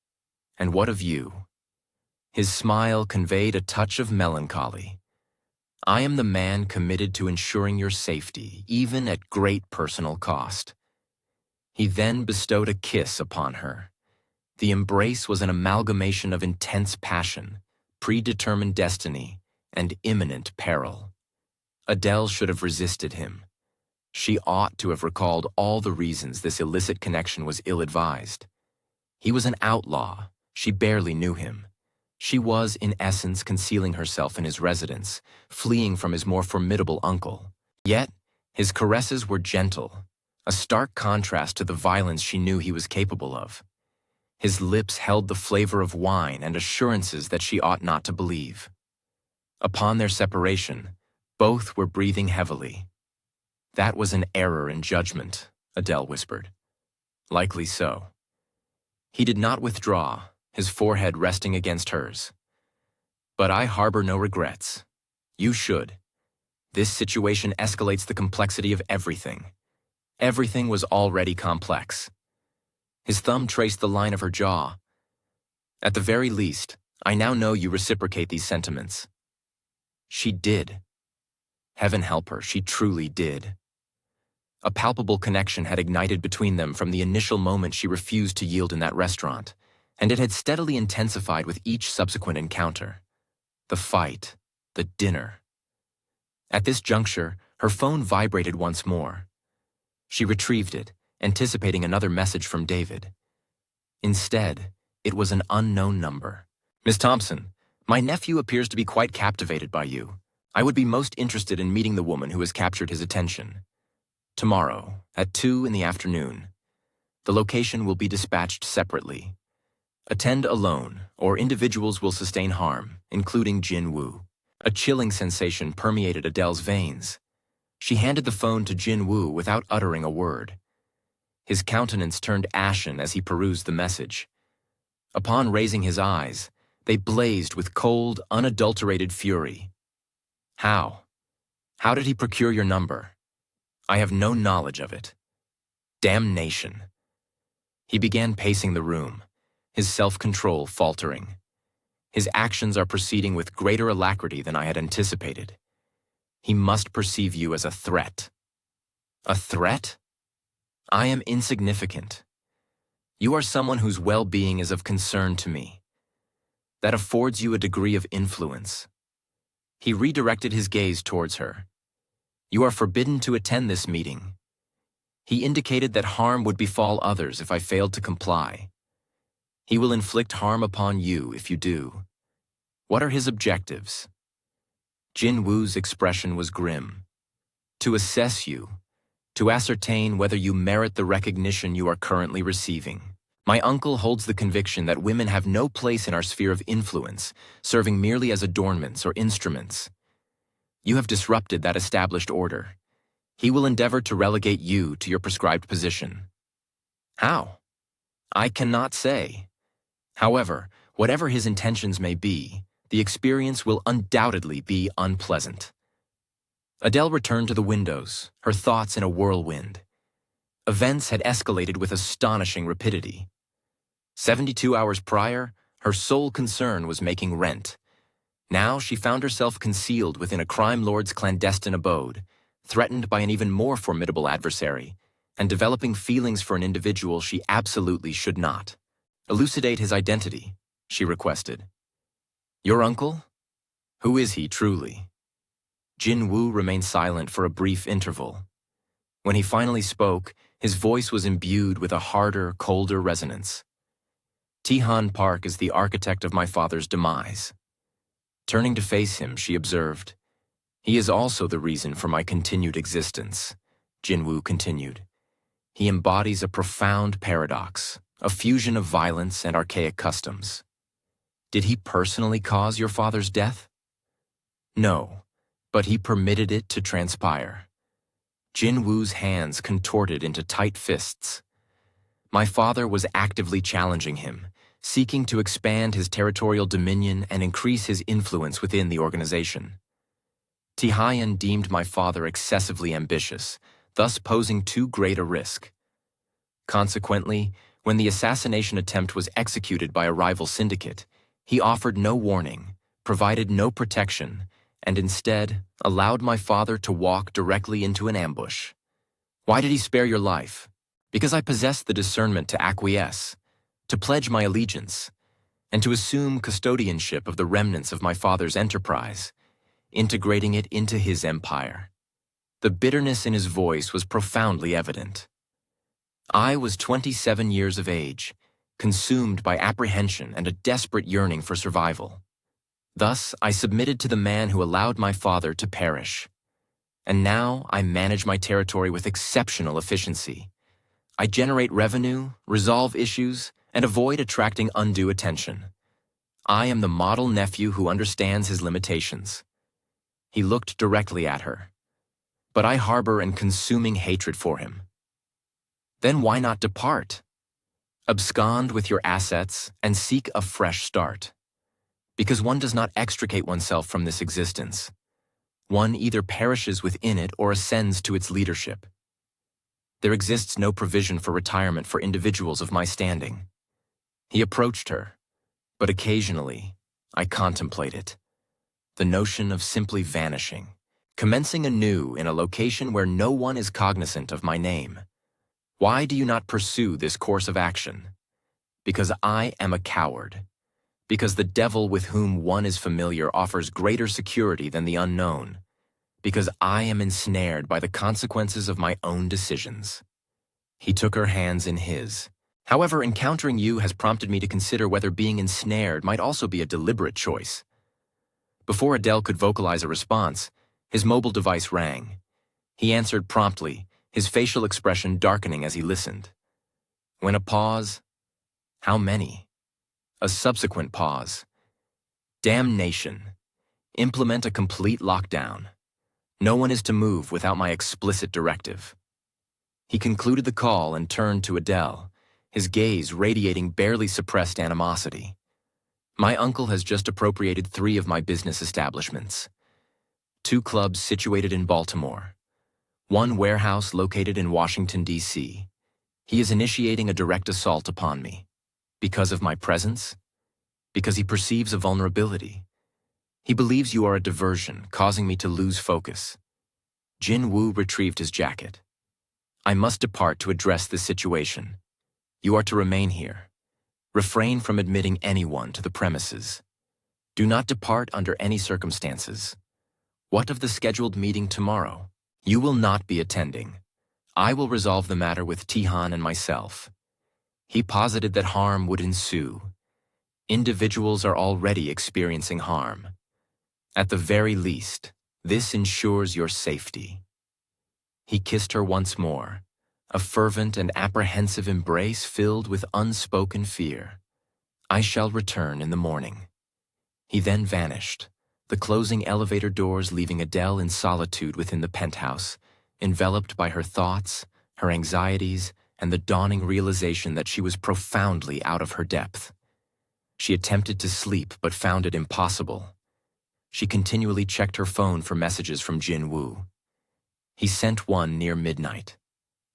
And what of you?" His smile conveyed a touch of melancholy. "I am the man committed to ensuring your safety, even at great personal cost." He then bestowed a kiss upon her. The embrace was an amalgamation of intense passion, predetermined destiny, and imminent peril. Adele should have resisted him. She ought to have recalled all the reasons this illicit connection was ill-advised. He was an outlaw. She barely knew him. She was, in essence, concealing herself in his residence, fleeing from his more formidable uncle. Yet, his caresses were gentle, a stark contrast to the violence she knew he was capable of. His lips held the flavor of wine and assurances that she ought not to believe. Upon their separation, both were breathing heavily. "That was an error in judgment," Adele whispered. "Likely so." He did not withdraw, his forehead resting against hers. "But I harbor no regrets. You should. This situation escalates the complexity of everything. Everything was already complex." His thumb traced the line of her jaw. "At the very least, I now know you reciprocate these sentiments." She did. Heaven help her, she truly did. A palpable connection had ignited between them from the initial moment she refused to yield in that restaurant, and it had steadily intensified with each subsequent encounter. The fight, the dinner. At this juncture, her phone vibrated once more. She retrieved it, anticipating another message from David. Instead, it was an unknown number. "Miss Thompson, my nephew appears to be quite captivated by you. I would be most interested in meeting the woman who has captured his attention. Tomorrow, at 2 in the afternoon. The location will be dispatched separately. Attend alone, or individuals will sustain harm, including Jin Woo." A chilling sensation permeated Adele's veins. She handed the phone to Jin Woo without uttering a word. His countenance turned ashen as he perused the message. Upon raising his eyes, they blazed with cold, unadulterated fury. "How? How did he procure your number? I have no knowledge of it. Damnation." He began pacing the room, his self-control faltering. His actions are proceeding with greater alacrity than I had anticipated. He must perceive you as a threat. A threat? I am insignificant. You are someone whose well-being is of concern to me. That affords you a degree of influence. He redirected his gaze towards her. "You are forbidden to attend this meeting." He indicated that harm would befall others if I failed to comply. He will inflict harm upon you if you do. What are his objectives? Jin Woo's expression was grim. To assess you, to ascertain whether you merit the recognition you are currently receiving. My uncle holds the conviction that women have no place in our sphere of influence, serving merely as adornments or instruments. You have disrupted that established order. He will endeavor to relegate you to your prescribed position. How? I cannot say. However, whatever his intentions may be, the experience will undoubtedly be unpleasant. Adele returned to the windows, her thoughts in a whirlwind. Events had escalated with astonishing rapidity. 72 hours prior, her sole concern was making rent. Now she found herself concealed within a crime lord's clandestine abode, threatened by an even more formidable adversary, and developing feelings for an individual she absolutely should not. "Elucidate his identity," she requested. "Your uncle? Who is he truly?" Jin Woo remained silent for a brief interval. When he finally spoke, his voice was imbued with a harder, colder resonance. "Tihan Park is the architect of my father's demise." Turning to face him, she observed, "He is also the reason for my continued existence," Jin Woo continued. "He embodies a profound paradox, a fusion of violence and archaic customs." "Did he personally cause your father's death?" "No, but he permitted it to transpire." Jin Woo's hands contorted into tight fists. "My father was actively challenging him, seeking to expand his territorial dominion and increase his influence within the organization. Tihayan deemed my father excessively ambitious, thus posing too great a risk. Consequently, when the assassination attempt was executed by a rival syndicate, he offered no warning, provided no protection, and instead allowed my father to walk directly into an ambush. Why did he spare your life? Because I possessed the discernment to acquiesce, to pledge my allegiance, and to assume custodianship of the remnants of my father's enterprise, integrating it into his empire." The bitterness in his voice was profoundly evident. "I was 27 years of age, consumed by apprehension and a desperate yearning for survival. Thus, I submitted to the man who allowed my father to perish. And now I manage my territory with exceptional efficiency. I generate revenue, resolve issues, and avoid attracting undue attention. I am the model nephew who understands his limitations. He looked directly at her. But I harbor an consuming hatred for him. Then why not depart? Abscond with your assets and seek a fresh start. Because one does not extricate oneself from this existence. One either perishes within it or ascends to its leadership. There exists no provision for retirement for individuals of my standing. He approached her, but occasionally I contemplate it. The notion of simply vanishing, commencing anew in a location where no one is cognizant of my name. Why do you not pursue this course of action? Because I am a coward. Because the devil with whom one is familiar offers greater security than the unknown. Because I am ensnared by the consequences of my own decisions. He took her hands in his. However, encountering you has prompted me to consider whether being ensnared might also be a deliberate choice. Before Adele could vocalize a response, his mobile device rang. He answered promptly, his facial expression darkening as he listened. When a pause, how many? A subsequent pause. Damnation. Implement a complete lockdown. No one is to move without my explicit directive. He concluded the call and turned to Adele, his gaze radiating barely suppressed animosity. My uncle has just appropriated 3 of my business establishments. 2 clubs situated in Baltimore. 1 warehouse located in Washington, D.C. He is initiating a direct assault upon me. Because of my presence? Because he perceives a vulnerability. He believes you are a diversion, causing me to lose focus. Jin Woo retrieved his jacket. I must depart to address this situation. You are to remain here. Refrain from admitting anyone to the premises. Do not depart under any circumstances. What of the scheduled meeting tomorrow? You will not be attending. I will resolve the matter with Tihan and myself. He posited that harm would ensue. Individuals are already experiencing harm. At the very least, this ensures your safety. He kissed her once more, a fervent and apprehensive embrace filled with unspoken fear. I shall return in the morning. He then vanished, the closing elevator doors leaving Adele in solitude within the penthouse, enveloped by her thoughts, her anxieties, and the dawning realization that she was profoundly out of her depth. She attempted to sleep but found it impossible. She continually checked her phone for messages from Jin Woo. He sent one near midnight.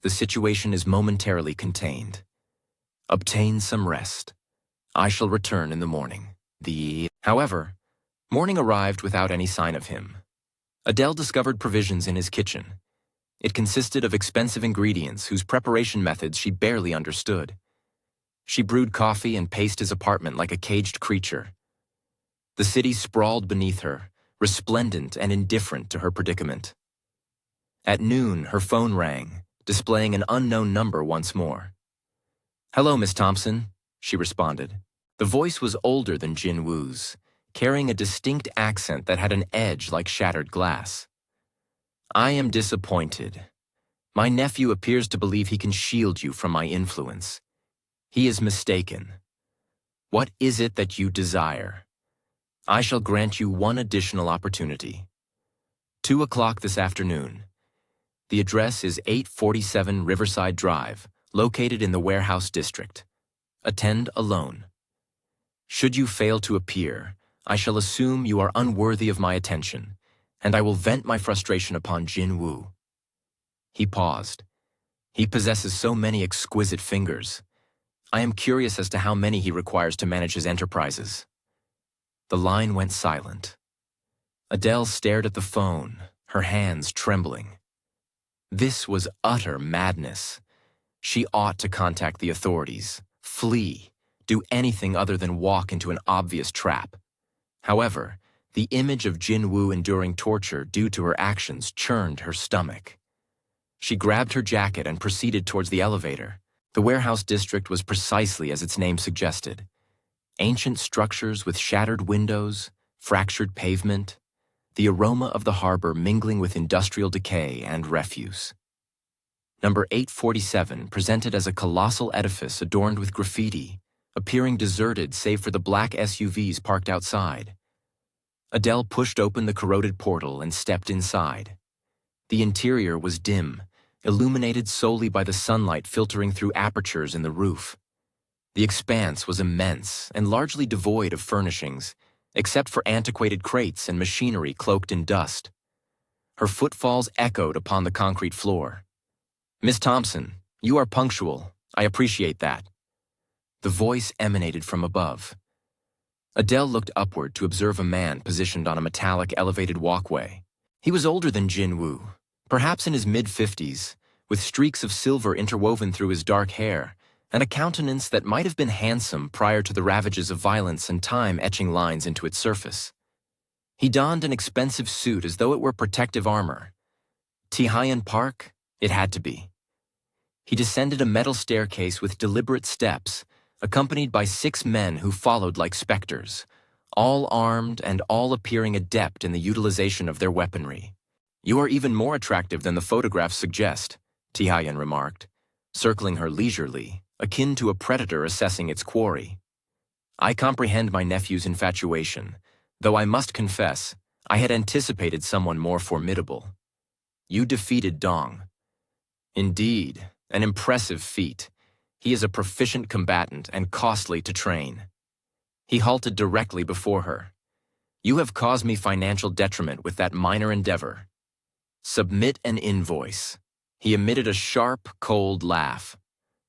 The situation is momentarily contained. Obtain some rest. I shall return in the morning. However, morning arrived without any sign of him. Adele discovered provisions in his kitchen. It consisted of expensive ingredients whose preparation methods she barely understood. She brewed coffee and paced his apartment like a caged creature. The city sprawled beneath her, resplendent and indifferent to her predicament. At noon, her phone rang, displaying an unknown number once more. "Hello, Miss Thompson," she responded. The voice was older than Jin Woo's, carrying a distinct accent that had an edge like shattered glass. "I am disappointed. My nephew appears to believe he can shield you from my influence. He is mistaken. What is it that you desire? I shall grant you one additional opportunity. 2 o'clock this afternoon. The address is 847 Riverside Drive, located in the Warehouse District. Attend alone. Should you fail to appear, I shall assume you are unworthy of my attention, and I will vent my frustration upon Jin Woo." He paused. He possesses so many exquisite fingers. I am curious as to how many he requires to manage his enterprises. The line went silent. Adele stared at the phone, her hands trembling. This was utter madness. She ought to contact the authorities, flee, do anything other than walk into an obvious trap. However, the image of Jin Woo enduring torture due to her actions churned her stomach. She grabbed her jacket and proceeded towards the elevator. The warehouse district was precisely as its name suggested. Ancient structures with shattered windows, fractured pavement, the aroma of the harbor mingling with industrial decay and refuse. Number 847 presented as a colossal edifice adorned with graffiti, appearing deserted save for the black SUVs parked outside. Adele pushed open the corroded portal and stepped inside. The interior was dim, illuminated solely by the sunlight filtering through apertures in the roof. The expanse was immense and largely devoid of furnishings, except for antiquated crates and machinery cloaked in dust. Her footfalls echoed upon the concrete floor. "Miss Thompson, you are punctual. I appreciate that." The voice emanated from above. Adele looked upward to observe a man positioned on a metallic elevated walkway. He was older than Jin-woo, perhaps in his mid-50s, with streaks of silver interwoven through his dark hair, and a countenance that might have been handsome prior to the ravages of violence and time etching lines into its surface. He donned an expensive suit as though it were protective armor. Taehyung Park? It had to be. He descended a metal staircase with deliberate steps, accompanied by 6 men who followed like specters, all armed and all appearing adept in the utilization of their weaponry. "You are even more attractive than the photographs suggest," Taehyung remarked, circling her leisurely, akin to a predator assessing its quarry. "I comprehend my nephew's infatuation, though I must confess, I had anticipated someone more formidable. You defeated Dong." "Indeed, an impressive feat. He is a proficient combatant and costly to train." He halted directly before her. "You have caused me financial detriment with that minor endeavor. Submit an invoice." He emitted a sharp, cold laugh.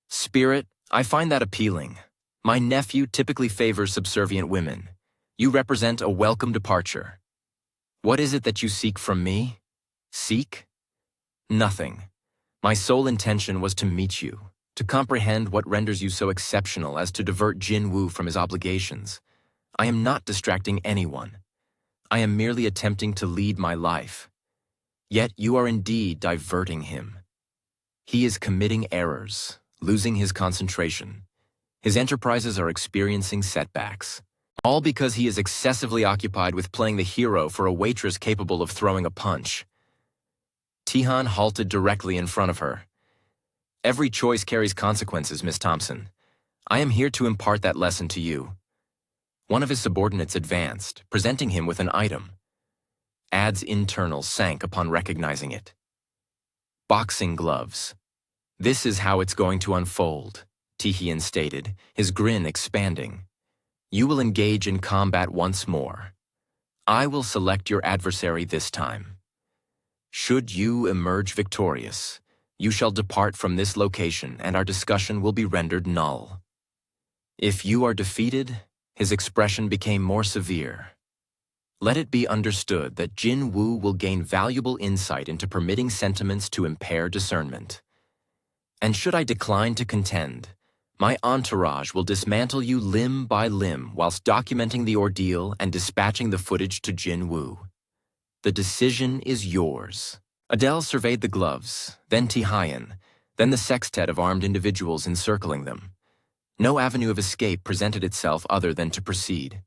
"Spirit, I find that appealing. My nephew typically favors subservient women. You represent a welcome departure. What is it that you seek from me? Seek? Nothing. My sole intention was to meet you, to comprehend what renders you so exceptional as to divert Jin-woo from his obligations. I am not distracting anyone. I am merely attempting to lead my life. Yet you are indeed diverting him. He is committing errors, losing his concentration. His enterprises are experiencing setbacks. All because he is excessively occupied with playing the hero for a waitress capable of throwing a punch." Taehyung halted directly in front of her. "Every choice carries consequences, Miss Thompson. I am here to impart that lesson to you." One of his subordinates advanced, presenting him with an item. Ad's internals sank upon recognizing it. "Boxing gloves. This is how it's going to unfold," Taehyung stated, his grin expanding. "You will engage in combat once more. I will select your adversary this time. Should you emerge victorious, you shall depart from this location and our discussion will be rendered null." If you are defeated, his expression became more severe. "Let it be understood that Jin-woo will gain valuable insight into permitting sentiments to impair discernment. And should I decline to contend, my entourage will dismantle you limb by limb whilst documenting the ordeal and dispatching the footage to Jin-woo. The decision is yours." Adele surveyed the gloves, then Taehyung, then the sextet of armed individuals encircling them. No avenue of escape presented itself other than to proceed.